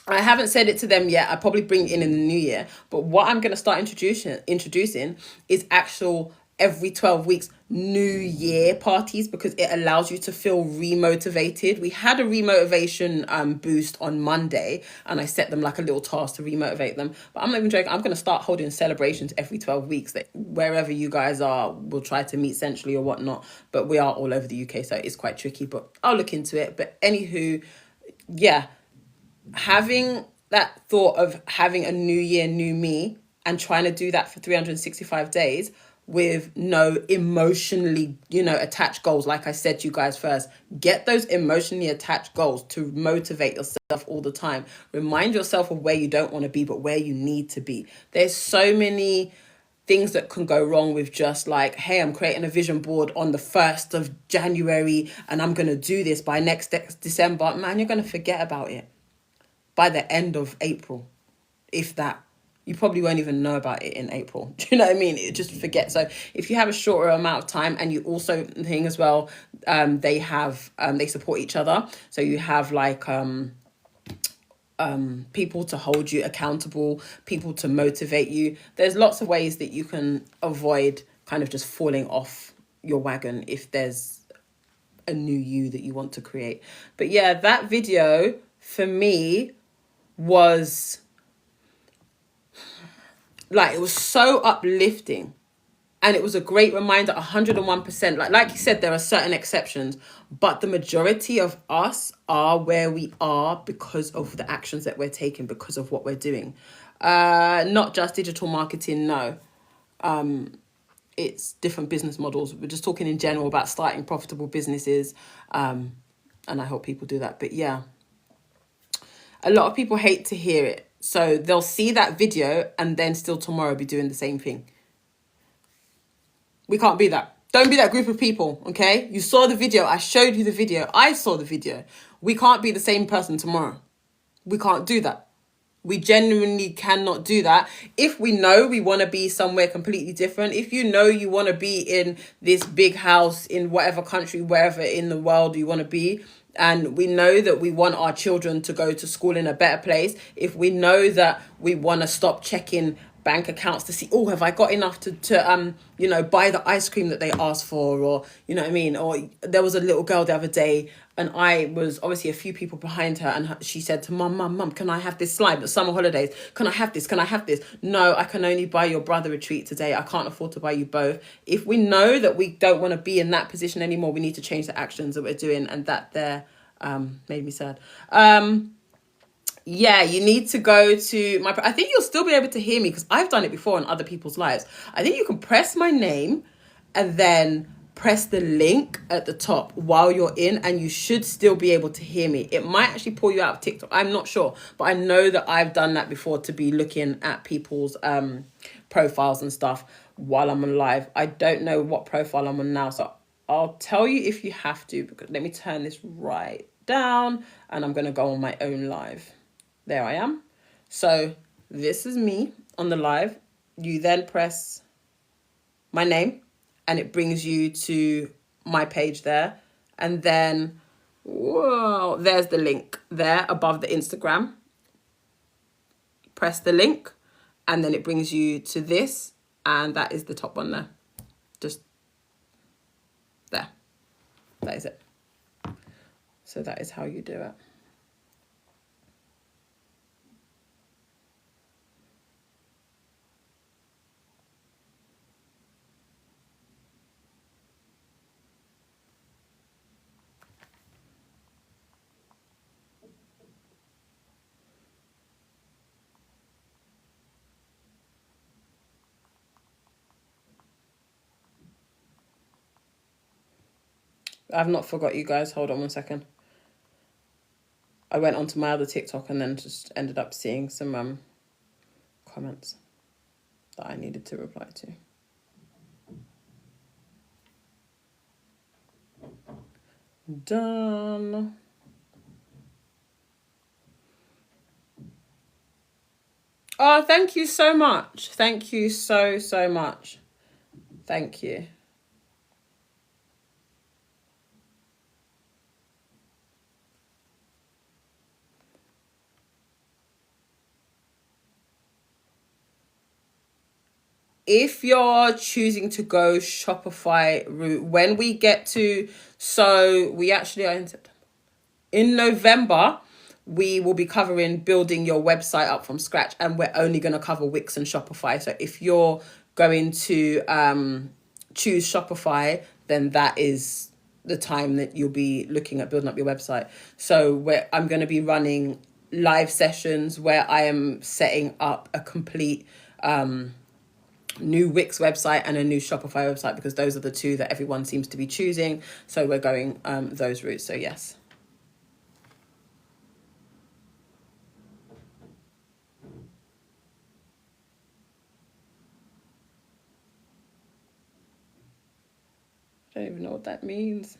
I haven't said it to them yet. I probably bring it in the new year. But what I'm going to start introducing is actual every 12 weeks new year parties, because it allows you to feel remotivated. We had a remotivation boost on Monday, and I set them like a little task to remotivate them. But I'm not even joking. I'm going to start holding celebrations every 12 weeks that wherever you guys are, we'll try to meet centrally or whatnot. But we are all over the UK, so it's quite tricky, but I'll look into it. But anywho, yeah, having that thought of having a new year, new me, and trying to do that for 365 days with no emotionally, attached goals. Like I said to you guys first, get those emotionally attached goals to motivate yourself all the time. Remind yourself of where you don't want to be, but where you need to be. There's so many things that can go wrong with just like, hey, I'm creating a vision board on the 1st of January and I'm going to do this by next December. Man, you're going to forget about it by the end of April, if that. You probably won't even know about it in April. Do you know what I mean? It just forget. So if you have a shorter amount of time, and you also think as well, they support each other. So you have like people to hold you accountable, people to motivate you. There's lots of ways that you can avoid kind of just falling off your wagon if there's a new you that you want to create. But yeah, that video for me was like, it was so uplifting, and it was a great reminder. 101%, like you said, there are certain exceptions, but the majority of us are where we are because of the actions that we're taking, because of what we're doing. Not just digital marketing, no. It's different business models. We're just talking in general about starting profitable businesses, and I hope people do that. But yeah, a lot of people hate to hear it. So they'll see that video and then still tomorrow be doing the same thing. We can't be that. Don't be that group of people, okay? You saw the video. I showed you the video. I saw the video. We can't be the same person tomorrow. We can't do that. We genuinely cannot do that. If we know we want to be somewhere completely different, if you know you want to be in this big house in whatever country, wherever in the world you want to be, and we know that we want our children to go to school in a better place, if we know that we want to stop checking bank accounts to see, have I got enough to buy the ice cream that they asked for, or you know what I mean? Or there was a little girl the other day, and I was obviously a few people behind her, and she said to mum, can I have this slime at summer holidays? Can I have this? No, I can only buy your brother a treat today. I can't afford to buy you both. If we know that we don't want to be in that position anymore, we need to change the actions that we're doing, and that there made me sad. Yeah, you need to go to I think you'll still be able to hear me because I've done it before in other people's lives. I think you can press my name and then press the link at the top while you're in, and you should still be able to hear me. It might actually pull you out of TikTok. I'm not sure, but I know that I've done that before, to be looking at people's profiles and stuff while I'm on live. I don't know what profile I'm on now, so I'll tell you if you have to, because let me turn this right down, and I'm going to go on my own live. There I am. So this is me on the live. You then press my name and it brings you to my page there. And then, whoa, there's the link there above the Instagram. Press the link and then it brings you to this. And that is the top one there. Just there. That is it. So that is how you do it. I've not forgot you guys. Hold on one second. I went onto my other TikTok and then just ended up seeing some comments that I needed to reply to. Done. Oh, thank you so much. Thank you so much. Thank you. If you're choosing to go Shopify route, when we get to, so we actually are in September. In November, we will be covering building your website up from scratch, and we're only going to cover Wix and Shopify. So if you're going to choose Shopify, then that is the time that you'll be looking at building up your website. So I'm going to be running live sessions where I am setting up a complete new Wix website and a new Shopify website, because those are the two that everyone seems to be choosing. So we're going those routes. So yes. I don't even know what that means.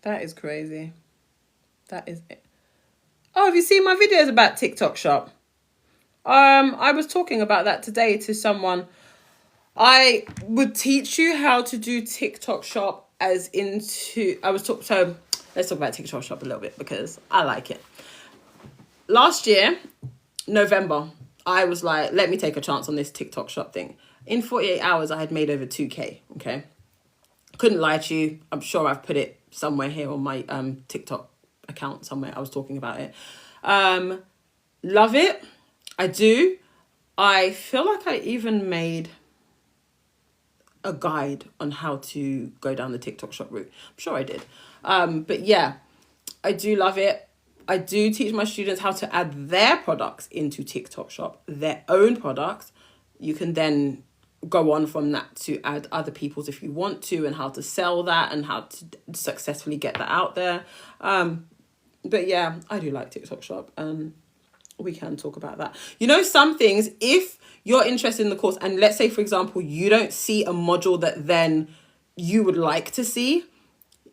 That is crazy. That is it. Oh, have you seen my videos about TikTok Shop? I was talking about that today to someone. I would teach you how to do TikTok Shop so let's talk about TikTok Shop a little bit because I like it. Last year, November, I was like, let me take a chance on this TikTok Shop thing. In 48 hours, I had made over 2K, okay? Couldn't lie to you. I'm sure I've put it somewhere here on my TikTok account somewhere. I was talking about it. Love it. I do. I feel like I even made a guide on how to go down the TikTok Shop route. I'm sure I did. But yeah, I do love it. I do teach my students how to add their products into TikTok Shop, their own products. You can then go on from that to add other people's if you want to, and how to sell that and how to successfully get that out there. But yeah, I do like TikTok Shop, and we can talk about that. You know, some things, if you're interested in the course, and let's say, for example, you don't see a module that then you would like to see,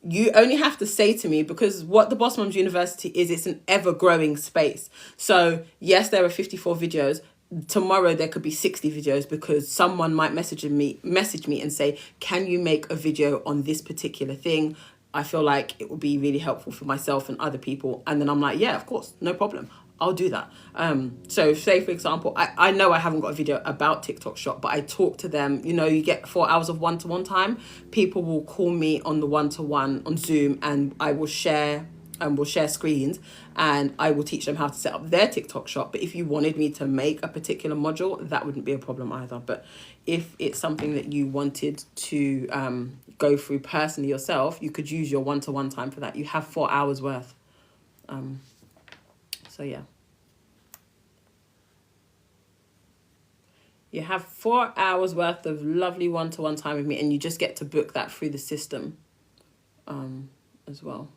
you only have to say to me, because what the Boss Moms University is, it's an ever-growing space. So yes, there are 54 videos. Tomorrow there could be 60 videos, because someone might message me and say, can you make a video on this particular thing? I feel like it would be really helpful for myself and other people. And then I'm like, yeah, of course, no problem. I'll do that. So say, for example, I know I haven't got a video about TikTok Shop, but I talk to them. You know, you get 4 hours of one-to-one time. People will call me on the one-to-one on Zoom, and I will share screens, and I will teach them how to set up their TikTok Shop. But if you wanted me to make a particular module, that wouldn't be a problem either. But if it's something that you wanted to go through personally yourself, you could use your one-to-one time for that. You have 4 hours worth. So yeah. You have 4 hours worth of lovely one-to-one time with me, and you just get to book that through the system as well.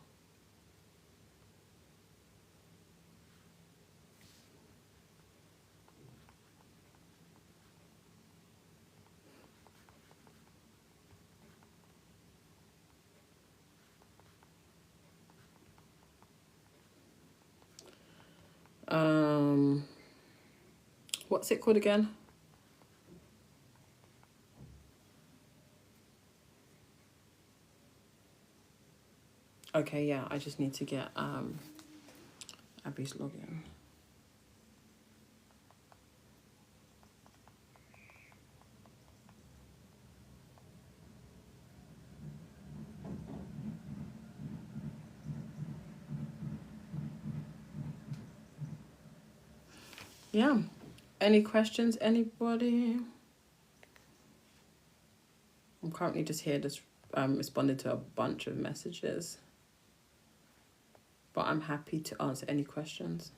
What's it called again? Okay, yeah, I just need to get Abby's login. yeah. Any questions, anybody? I'm currently just here, just responding to a bunch of messages. But I'm happy to answer any questions.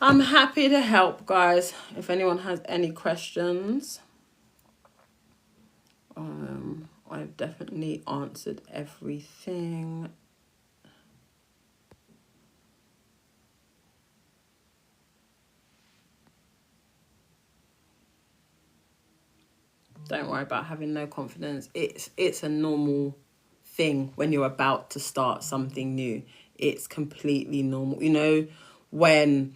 I'm happy to help, guys. If anyone has any questions, I've definitely answered everything. Don't worry about having no confidence. It's a normal thing when you're about to start something new. It's completely normal. You know, when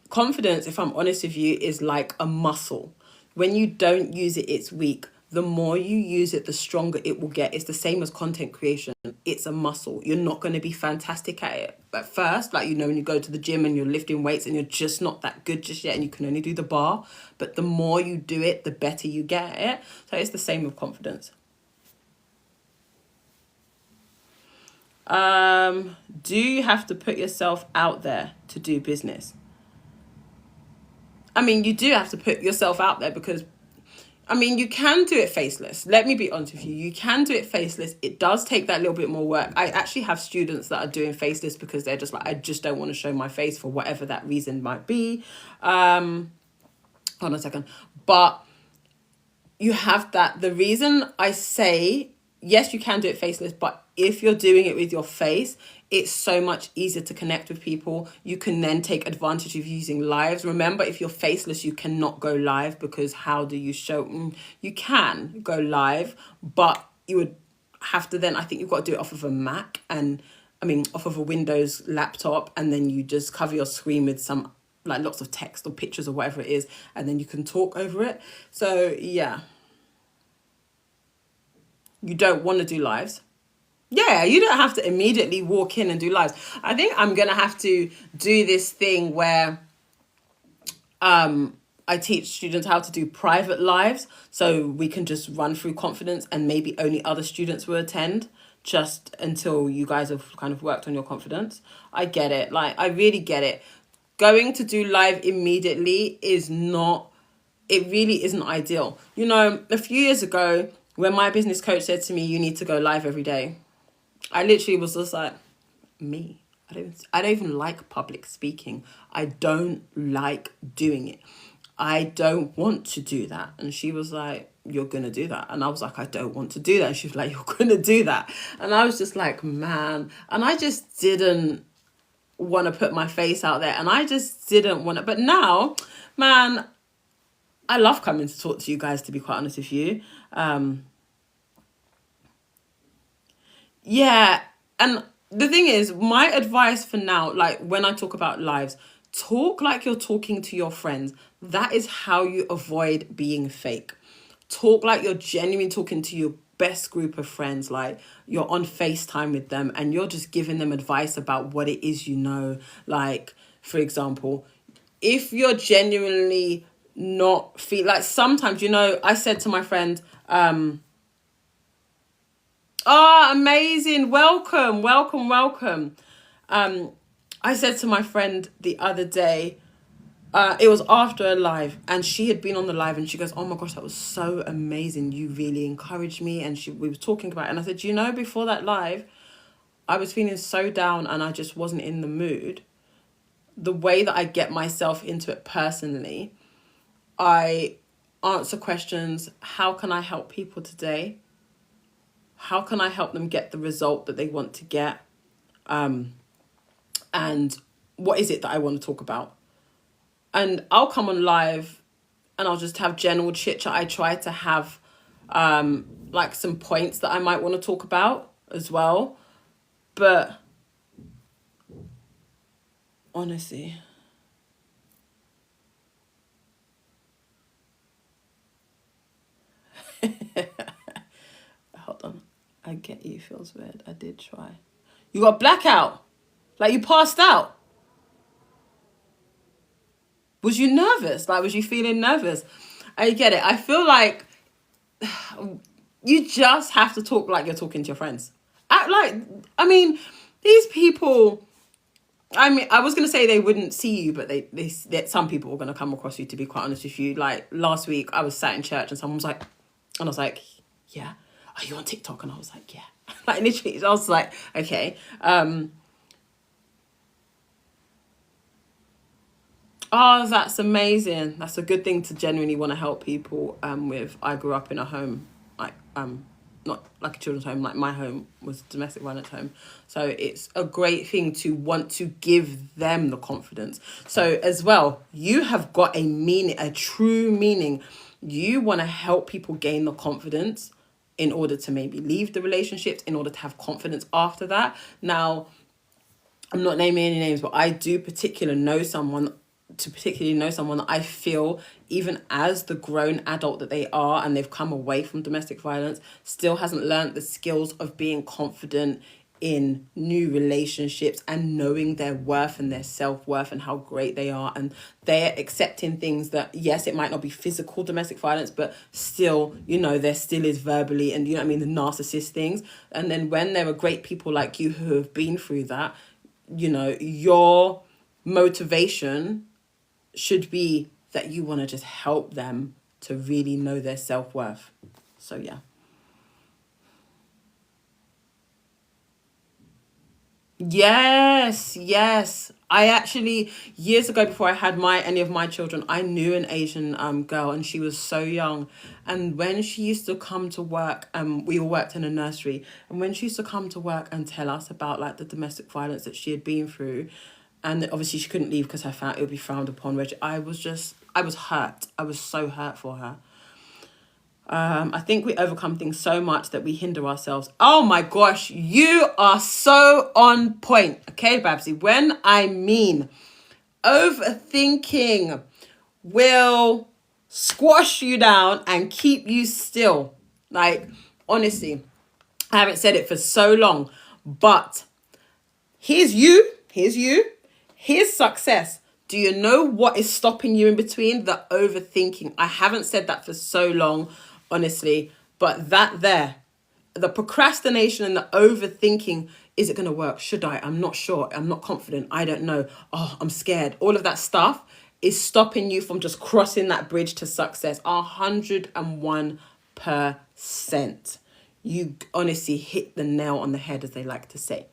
confidence, if I'm honest with you, is like a muscle. When you don't use it, it's weak. The more you use it, the stronger it will get. It's the same as content creation. It's a muscle. You're not going to be fantastic at it at first. Like, you know, when you go to the gym and you're lifting weights and you're just not that good just yet and you can only do the bar. But the more you do it, the better you get at it. So it's the same with confidence. Do you have to put yourself out there to do business? I mean, you do have to put yourself out there because, I mean, you can do it faceless. Let me be honest with you. You can do it faceless. It does take that little bit more work. I actually have students that are doing faceless because they're just like, I just don't want to show my face for whatever that reason might be. Hold on a second. But you have that. The reason I say, yes, you can do it faceless, but if you're doing it with your face, it's so much easier to connect with people. You can then take advantage of using lives. Remember, if you're faceless, you cannot go live because how do you show? You can go live, but you would have to then, I think you've got to do it off of a Mac and, I mean, off of a Windows laptop, and then you just cover your screen with some, like, lots of text or pictures or whatever it is, and then you can talk over it. So, yeah. You don't want to do lives. Yeah, you don't have to immediately walk in and do lives. I think I'm going to have to do this thing where I teach students how to do private lives so we can just run through confidence and maybe only other students will attend just until you guys have kind of worked on your confidence. I get it. Like, I really get it. Going to do live immediately is not, it really isn't ideal. You know, a few years ago, when my business coach said to me, you need to go live every day, I literally was just like, me? I don't even like public speaking. I don't like doing it. I don't want to do that. And she was like, you're going to do that. And I was like, I don't want to do that. And she was like, you're going to do that. And I was just like, man. And I just didn't want to put my face out there. And I just didn't want to. But now, man, I love coming to talk to you guys, to be quite honest with you. Yeah. And the thing is, my advice for now, like when I talk about lives, talk like you're talking to your friends. That is how you avoid being fake. Talk like you're genuinely talking to your best group of friends, like you're on FaceTime with them and you're just giving them advice about what it is you know. Like, for example, if you're genuinely not feel like, sometimes, you know, I said to my friend, oh, amazing. Welcome, welcome, welcome. I said to my friend the other day, it was after a live and she had been on the live and she goes, oh my gosh, that was so amazing. You really encouraged me. And we were talking about it. And I said, you know, before that live, I was feeling so down and I just wasn't in the mood. The way that I get myself into it personally, I answer questions. How can I help people today? How can I help them get the result that they want to get? And what is it that I want to talk about? And I'll come on live and I'll just have general chit chat. I try to have like some points that I might want to talk about as well. But honestly, hold on. I get you. Feels weird. I did try. You got blackout. Like you passed out. Was you nervous? Like, was you feeling nervous? I get it. I feel like you just have to talk like you're talking to your friends. I mean, these people. I mean, I was gonna say they wouldn't see you, but they some people were gonna come across you. To be quite honest with you, like last week, I was sat in church and someone was like, and I was like, yeah, are you on TikTok? And I was like, yeah, like literally, I was like, okay. Oh, that's amazing. That's a good thing to genuinely want to help people with. I grew up in a home, like not like a children's home, like my home was a domestic violence home. So it's a great thing to want to give them the confidence. So as well, you have got a meaning, a true meaning. You want to help people gain the confidence in order to maybe leave the relationships, in order to have confidence after that. Now, I'm not naming any names, but I do particularly know someone that I feel, even as the grown adult that they are and they've come away from domestic violence, still hasn't learned the skills of being confident in new relationships and knowing their worth and their self-worth and how great they are, and they're accepting things that, yes, it might not be physical domestic violence, but still, you know, there still is verbally, and you know what I mean, the narcissist things. And then when there are great people like you who have been through that, you know, your motivation should be that you want to just help them to really know their self-worth. So yeah. Yes. I actually, years ago, before I had any of my children, I knew an Asian girl, and she was so young. And when she used to come to work, we all worked in a nursery, and when she used to come to work and tell us about like the domestic violence that she had been through, and obviously she couldn't leave because her family, it would be frowned upon, which I was hurt. I was so hurt for her. I think we overcome things so much that we hinder ourselves. Oh my gosh, you are so on point. Okay, Babsy, when I mean overthinking will squash you down and keep you still. Like, honestly, I haven't said it for so long, but here's success. Do you know what is stopping you in between? The overthinking. I haven't said that for so long, honestly, but the procrastination and the overthinking, is it going to work? Should I? I'm not sure. I'm not confident. I don't know. Oh, I'm scared. All of that stuff is stopping you from just crossing that bridge to success. 101%. You honestly hit the nail on the head, as they like to say.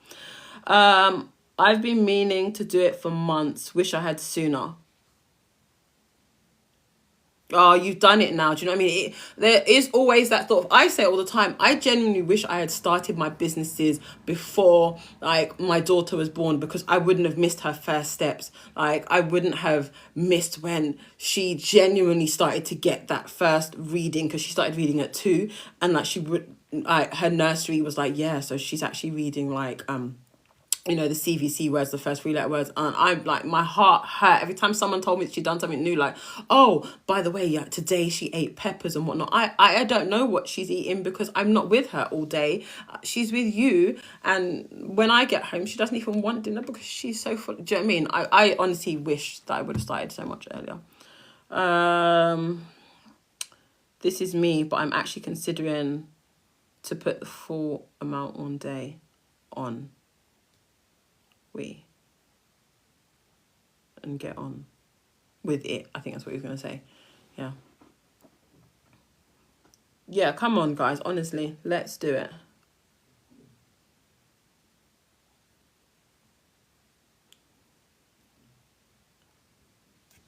I've been meaning to do it for months. Wish I had sooner. Oh, you've done it now. Do you know what I mean? There is always that thought. I say all the time, I genuinely wish I had started my businesses before like my daughter was born, because I wouldn't have missed her first steps. Like, I wouldn't have missed when she genuinely started to get that first reading, because she started reading at 2, and like her nursery was like, yeah, so she's actually reading like you know, the CVC words, the first 3-letter words. And I'm like, my heart hurt every time someone told me that she'd done something new. Like, oh, by the way, yeah, today she ate peppers and whatnot. I don't know what she's eating, because I'm not with her all day. She's with you. And when I get home, she doesn't even want dinner because she's so full. Do you know what I mean? I honestly wish that I would have started so much earlier. This is me, but I'm actually considering to put the full amount one day on. And get on with it. I think that's what he was going to say. Yeah, come on, guys. Honestly, let's do it.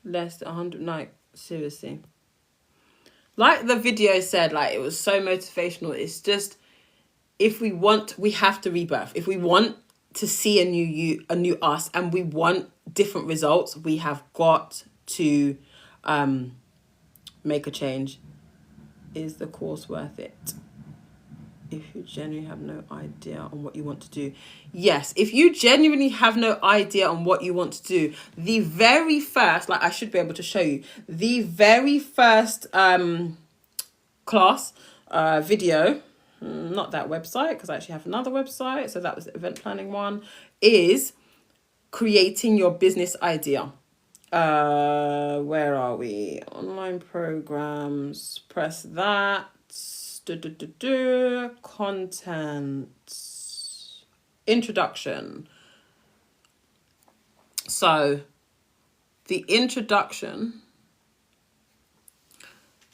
Less than 100, like, seriously. Like the video said, like, it was so motivational. It's just, if we want, we have to rebirth. If we want to see a new us, and we want different results, we have got to make a change. Is the course worth it? If you genuinely have no idea on what you want to do. Yes, if you genuinely have no idea on what you want to do, the very first, like, I should be able to show you, the very first class video, not that website, because I actually have another website, so that was the event planning one, is creating your business idea. Where are we? Online programs. Press that. Content. Introduction. So the introduction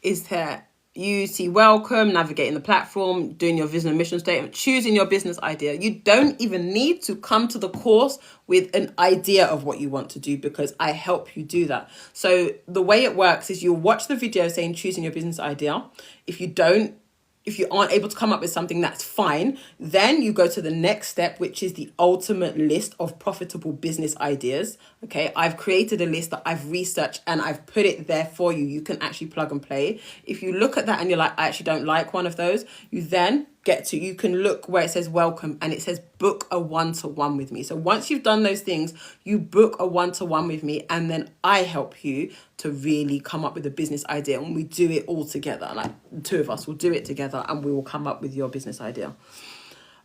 is that you see welcome, navigating the platform, doing your vision and mission statement, choosing your business idea. You don't even need to come to the course with an idea of what you want to do, because I help you do that. So the way it works is you'll watch the video saying choosing your business idea. If you aren't able to come up with something, that's fine. Then you go to the next step, which is the ultimate list of profitable business ideas. Okay, I've created a list that I've researched and I've put it there for you. You can actually plug and play. If you look at that and you're like, I actually don't like one of those, you then you can look where it says welcome and it says book a one-to-one with me. So once you've done those things, you book a one-to-one with me, and then I help you to really come up with a business idea, and we do it all together. Like the two of us will do it together and we will come up with your business idea.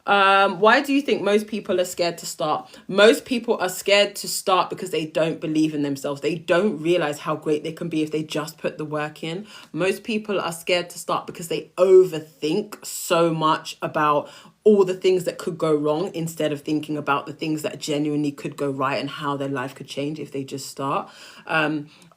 Why do you think most people are scared to start? Most people are scared to start because they don't believe in themselves. They don't realize how great they can be if they just put the work in. Most people are scared to start because they overthink so much about all the things that could go wrong instead of thinking about the things that genuinely could go right and how their life could change if they just start.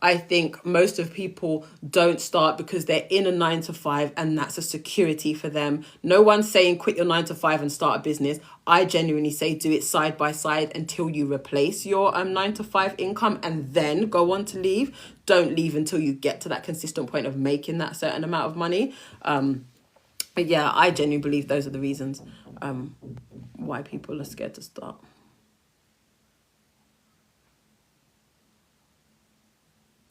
I think most of people don't start because they're in a 9-to-5 and that's a security for them. No one's saying quit your 9-to-5 and start a business. I genuinely say do it side by side until you replace your 9-to-5 income and then go on to leave. Don't leave until you get to that consistent point of making that certain amount of money. But yeah, I genuinely believe those are the reasons why people are scared to start.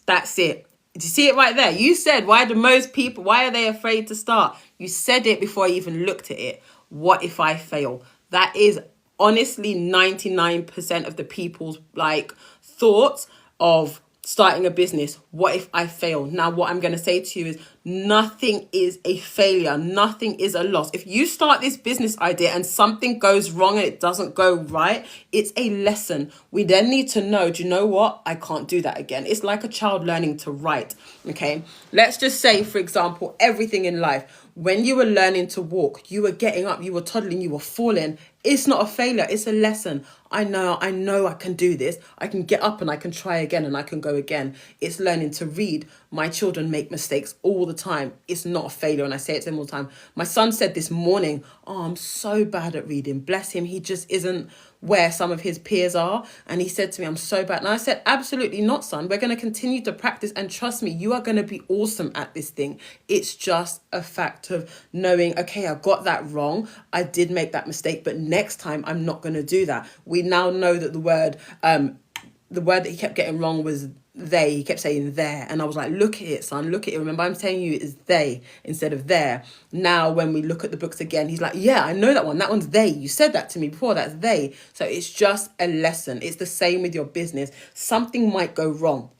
That's it. Did you see it right there? You said, why are they afraid to start? You said it before I even looked at it. What if I fail? That is honestly 99% of the people's thoughts of starting a business. What if I fail? Now, what I'm going to say to you is nothing is a failure. Nothing is a loss. If you start this business idea and something goes wrong and it doesn't go right, it's a lesson. We then need to know, do you know what? I can't do that again. It's like a child learning to write. Okay. Let's just say, for example, everything in life. When you were learning to walk, you were getting up, you were toddling, you were falling. It's not a failure. It's a lesson. I know I can do this. I can get up and I can try again and I can go again. It's learning to read. My children make mistakes all the time. It's not a failure. And I say it to them all the time. My son said this morning, oh, I'm so bad at reading. Bless him. He just isn't where some of his peers are. And he said to me, I'm so bad. And I said, absolutely not, son. We're going to continue to practice. And trust me, you are going to be awesome at this thing. It's just a fact of knowing, okay, I got that wrong. I did make that mistake. But next time, I'm not going to do that. We now know that the word that he kept getting wrong was they. He kept saying there. And I was like, look at it, son, look at it. Remember, I'm telling you it's they instead of there. Now, when we look at the books again, he's like, yeah, I know that one. That one's they. You said that to me before. That's they. So it's just a lesson. It's the same with your business. Something might go wrong.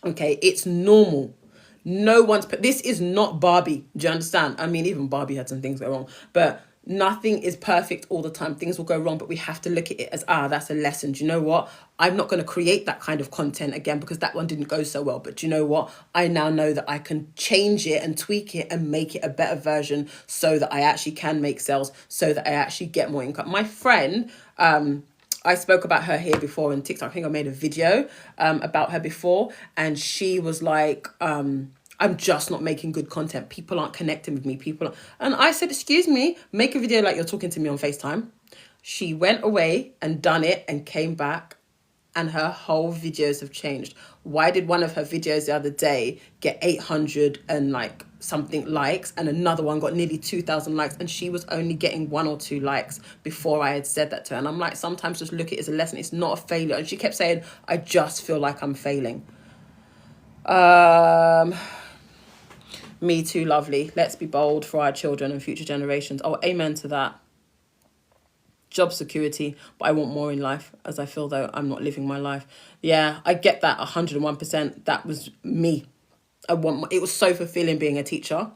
Okay, it's normal. This is not Barbie. Do you understand? I mean, even Barbie had some things go wrong, but nothing is perfect all the time. Things will go wrong, but we have to look at it as, that's a lesson. Do you know what? I'm not going to create that kind of content again because that one didn't go so well. But do you know what? I now know that I can change it and tweak it and make it a better version so that I actually can make sales, so that I actually get more income. My friend, I spoke about her here before on TikTok. I think I made a video about her before. And she was like, I'm just not making good content. People aren't connecting with me. And I said, excuse me, make a video like you're talking to me on FaceTime. She went away and done it and came back. And her whole videos have changed. Why did one of her videos the other day get 800 and something likes, and another one got nearly 2,000 likes, and she was only getting 1 or 2 likes before I had said that to her? And I'm like, sometimes just look at it as a lesson. It's not a failure. And she kept saying, I just feel like I'm failing. Me too, lovely. Let's be bold for our children and future generations. Oh, amen to that. Job security, but I want more in life, as I feel though I'm not living my life. Yeah, I get that 101%. That was me. It was so fulfilling being a teacher.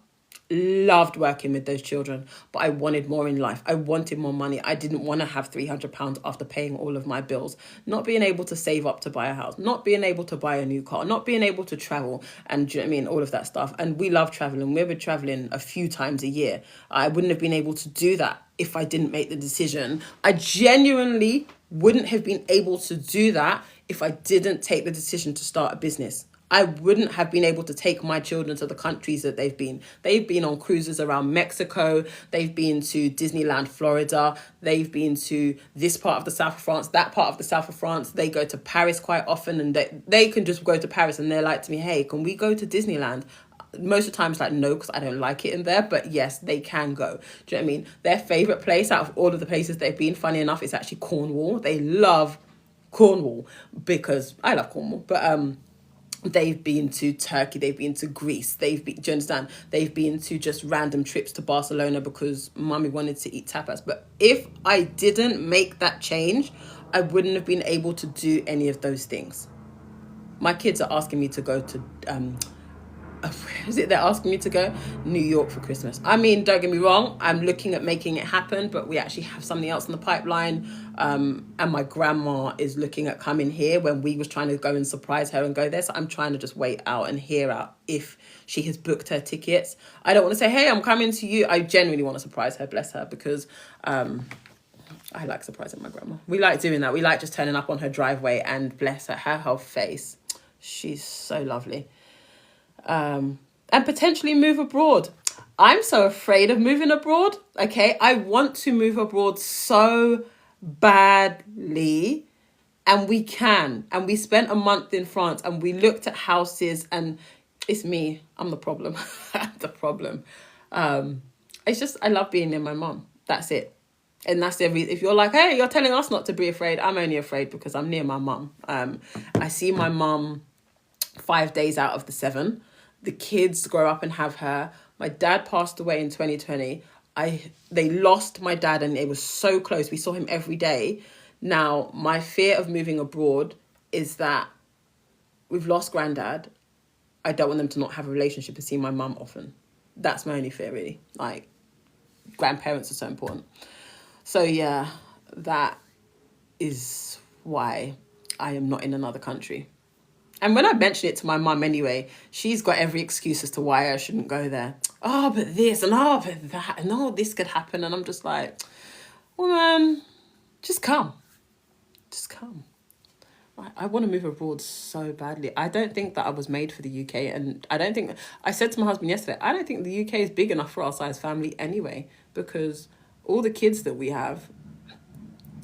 Loved working with those children, but I wanted more in life. I wanted more money. I didn't want to have £300 after paying all of my bills, not being able to save up to buy a house, not being able to buy a new car, not being able to travel, and do you know what I mean, all of that stuff. And we love traveling. We were traveling a few times a year. I wouldn't have been able to do that if I didn't make the decision. I genuinely wouldn't have been able to do that if I didn't take the decision to start a business. I wouldn't have been able to take my children to the countries that they've been. They've been on cruises around Mexico. They've been to Disneyland, Florida. They've been to this part of the south of France, that part of the south of France. They go to Paris quite often, and they can just go to Paris and they're like to me, hey, can we go to Disneyland? Most of the time it's like, no, because I don't like it in there. But yes, they can go. Do you know what I mean? Their favourite place out of all of the places they've been, funny enough, is actually Cornwall. They love Cornwall because I love Cornwall. But they've been to Turkey, they've been to Greece, do you understand? They've been to just random trips to Barcelona because mummy wanted to eat tapas. But if I didn't make that change, I wouldn't have been able to do any of those things. My kids are asking me to go to where is it they're asking me to go? New York for Christmas. I mean, don't get me wrong, I'm looking at making it happen, but we actually have something else in the pipeline. And my grandma is looking at coming here when we was trying to go and surprise her and go there. So I'm trying to just wait out and hear out if she has booked her tickets. I don't want to say, hey, I'm coming to you. I genuinely want to surprise her, bless her, because I like surprising my grandma. We like doing that. We like just turning up on her driveway and bless her, her whole face. She's so lovely. And potentially move abroad. I'm so afraid of moving abroad. Okay, I want to move abroad so badly, and we can. And we spent a month in France and we looked at houses, and it's me. I'm the problem. I'm the problem. It's just, I love being near my mum. That's it. And that's if you're like, hey, you're telling us not to be afraid. I'm only afraid because I'm near my mum. I see my mum 5 days out of the 7. The kids grow up and have her. My dad passed away in 2020. They lost my dad and it was so close. We saw him every day. Now, my fear of moving abroad is that we've lost granddad. I don't want them to not have a relationship and see my mum often. That's my only fear, really. Like, grandparents are so important. So, yeah, that is why I am not in another country. And when I mention it to my mum anyway, she's got every excuse as to why I shouldn't go there. Oh, but this, and oh, but that, and oh, this could happen. And I'm just like, woman, just come. Just come. I want to move abroad so badly. I don't think that I was made for the UK. And I said to my husband yesterday, I don't think the UK is big enough for our size family anyway, because all the kids that we have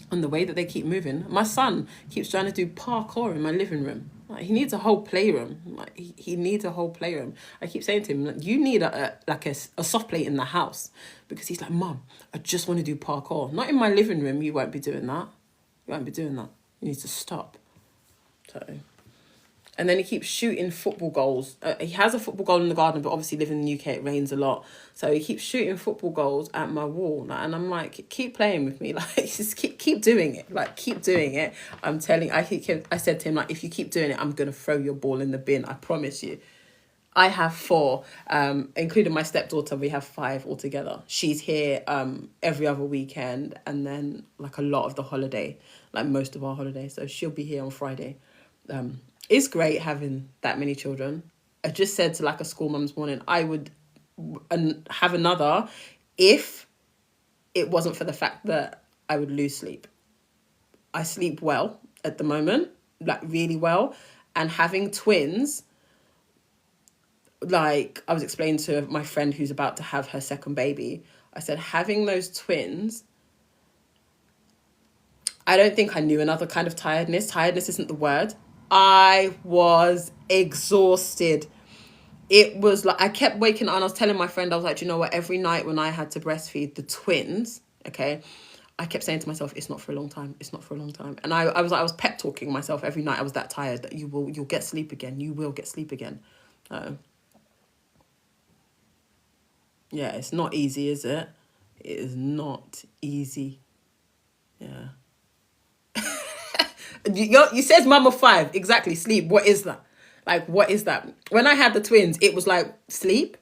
and the way that they keep moving. My son keeps trying to do parkour in my living room. Like, he needs a whole playroom. Like, he needs a whole playroom. I keep saying to him, like, you need a soft plate in the house, because he's like, Mum, I just want to do parkour. Not in my living room. You won't be doing that. You won't be doing that. You need to stop. So, and then he keeps shooting football goals. He has a football goal in the garden, but obviously living in the UK, it rains a lot. So he keeps shooting football goals at my wall. And I'm like, keep playing with me. Like, just keep doing it. Like, keep doing it. I said to him, like, if you keep doing it, I'm going to throw your ball in the bin. I promise you. I have 4, including my stepdaughter. We have 5 altogether. She's here every other weekend, and then like a lot of the holiday, like most of our holiday. So she'll be here on Friday. It's great having that many children. I just said to like a school mum this morning, I would have another if it wasn't for the fact that I would lose sleep. I sleep well at the moment, like really well. And having twins, like I was explaining to my friend who's about to have her second baby, I said, having those twins, I don't think I knew another kind of tiredness. Tiredness isn't the word. I was exhausted. It was like, I kept waking up and I was telling my friend, I was like, you know what, every night when I had to breastfeed the twins, okay, I kept saying to myself, it's not for a long time. It's not for a long time. And I was pep talking myself every night. I was that tired that you'll get sleep again. You will get sleep again. Yeah, it's not easy, is it? It is not easy. Yeah. You says mum of 5. Exactly. Sleep. What is that? Like, what is that? When I had the twins, it was like sleep.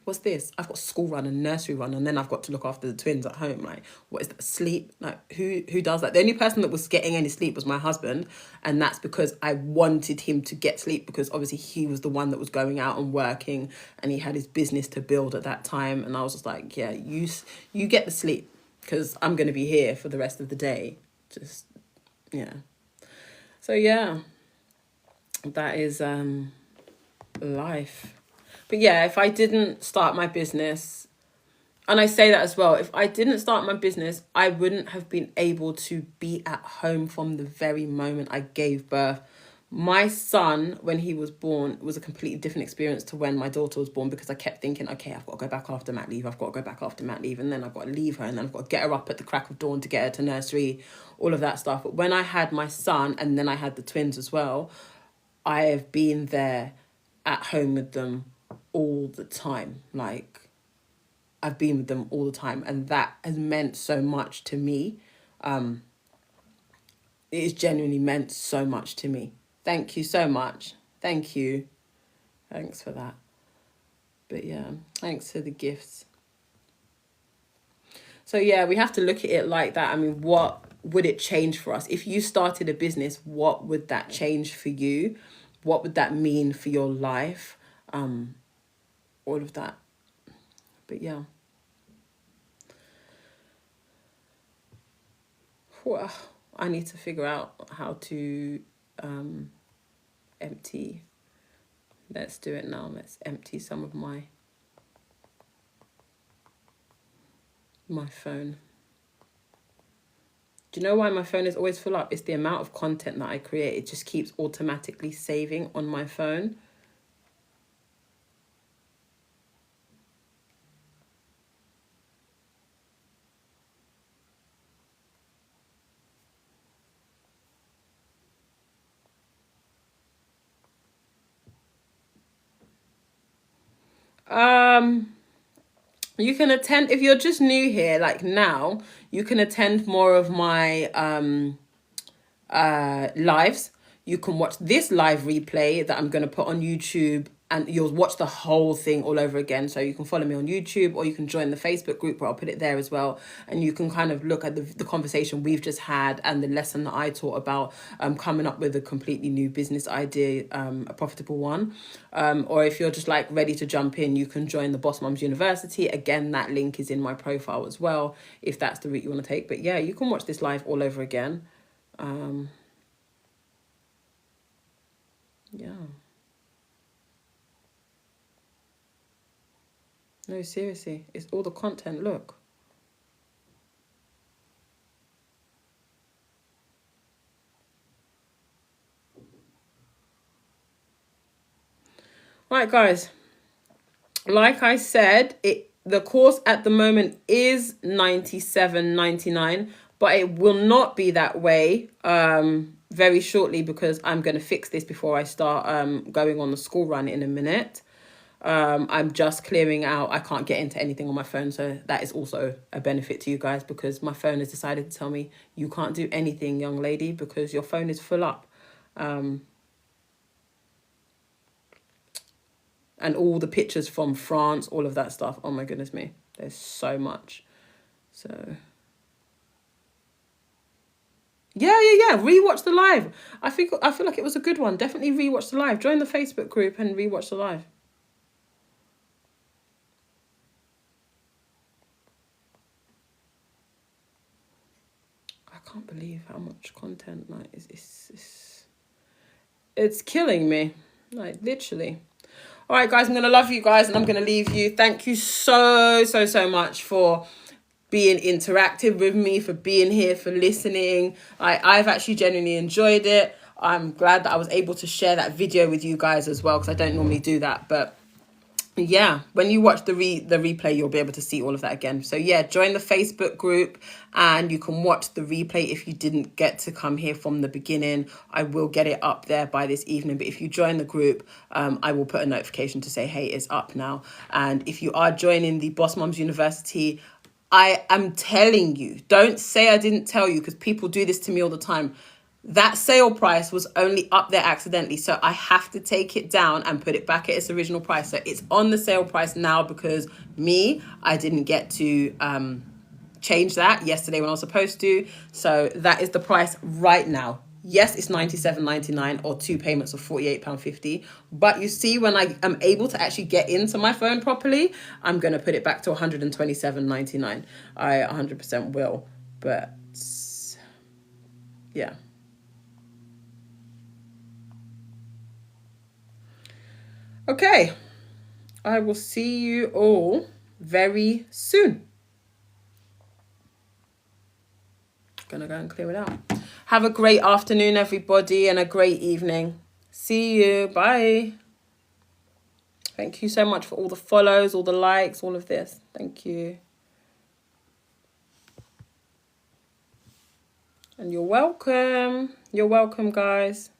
what's this? I've got school run and nursery run, and then I've got to look after the twins at home. Like, what is that? Sleep? Like, who does that? The only person that was getting any sleep was my husband, and that's because I wanted him to get sleep, because obviously he was the one that was going out and working, and he had his business to build at that time. And I was just like, yeah, you get the sleep, because I'm going to be here for the rest of the day. Just, yeah. So yeah, that is life. But yeah, if I didn't start my business, and I say that as well, if I didn't start my business, I wouldn't have been able to be at home from the very moment I gave birth. My son, when he was born, was a completely different experience to when my daughter was born, because I kept thinking, okay, I've got to go back after mat leave. I've got to go back after mat leave. And then I've got to leave her. And then I've got to get her up at the crack of dawn to get her to nursery, all of that stuff. But when I had my son, and then I had the twins as well, I have been there at home with them all the time. Like, I've been with them all the time. And that has meant so much to me. It has genuinely meant so much to me. Thank you so much. Thank you. Thanks for that. But yeah, thanks for the gifts. So yeah, we have to look at it like that. I mean, what would it change for us? If you started a business, what would that change for you? What would that mean for your life? All of that. But yeah. Well, I need to figure out how to empty. Let's do it now. Let's empty some of my phone. Do you know why my phone is always full up? It's the amount of content that I create. It just keeps automatically saving on my phone. You can attend, if you're just new here, like now, you can attend more of my lives. You can watch this live replay that I'm going to put on YouTube, and you'll watch the whole thing all over again. So you can follow me on YouTube, or you can join the Facebook group where I'll put it there as well. And you can kind of look at the conversation we've just had and the lesson that I taught about coming up with a completely new business idea, a profitable one. Or if you're just like ready to jump in, you can join the Boss Mums University. Again, that link is in my profile as well, if that's the route you want to take. But yeah, you can watch this live all over again. Yeah. No, seriously, it's all the content. Look. Right, guys. Like I said, the course at the moment is $97.99, but it will not be that way very shortly, because I'm going to fix this before I start going on the school run in a minute. I'm just clearing out. I can't get into anything on my phone, so that is also a benefit to you guys, because my phone has decided to tell me you can't do anything, young lady, because your phone is full up. And all the pictures from France, all of that stuff. Oh my goodness me, there's so much. So yeah. Rewatch the live. I feel like it was a good one. Definitely rewatch the live. Join the Facebook group and rewatch the live. I can't believe how much content like it's killing me, like literally. All right, guys, I'm gonna love you guys, and I'm gonna leave you. Thank you so much for being interactive with me, for being here, for listening. I've actually genuinely enjoyed it. I'm glad that I was able to share that video with you guys as well, because I don't normally do that. But yeah, when you watch the replay, you'll be able to see all of that again. So yeah, join the Facebook group and you can watch the replay if you didn't get to come here from the beginning. I will get it up there by this evening, but if you join the group, I will put a notification to say, hey, it's up now. And if you are joining the Boss Mums University, I am telling you, don't say I didn't tell you, because people do this to me all the time. that sale price was only up there accidentally. So I have to take it down and put it back at its original price. So it's on the sale price now because I didn't get to change that yesterday when I was supposed to. So that is the price right now. Yes, it's £97.99 or 2 payments of £48.50. But you see, when I am able to actually get into my phone properly, I'm going to put it back to £127.99. I 100% will. But yeah. Okay. I will see you all very soon. Gonna go and clear it out. Have a great afternoon, everybody, and a great evening. See you. Bye. Thank you so much for all the follows, all the likes, all of this. Thank you. And you're welcome. You're welcome, guys.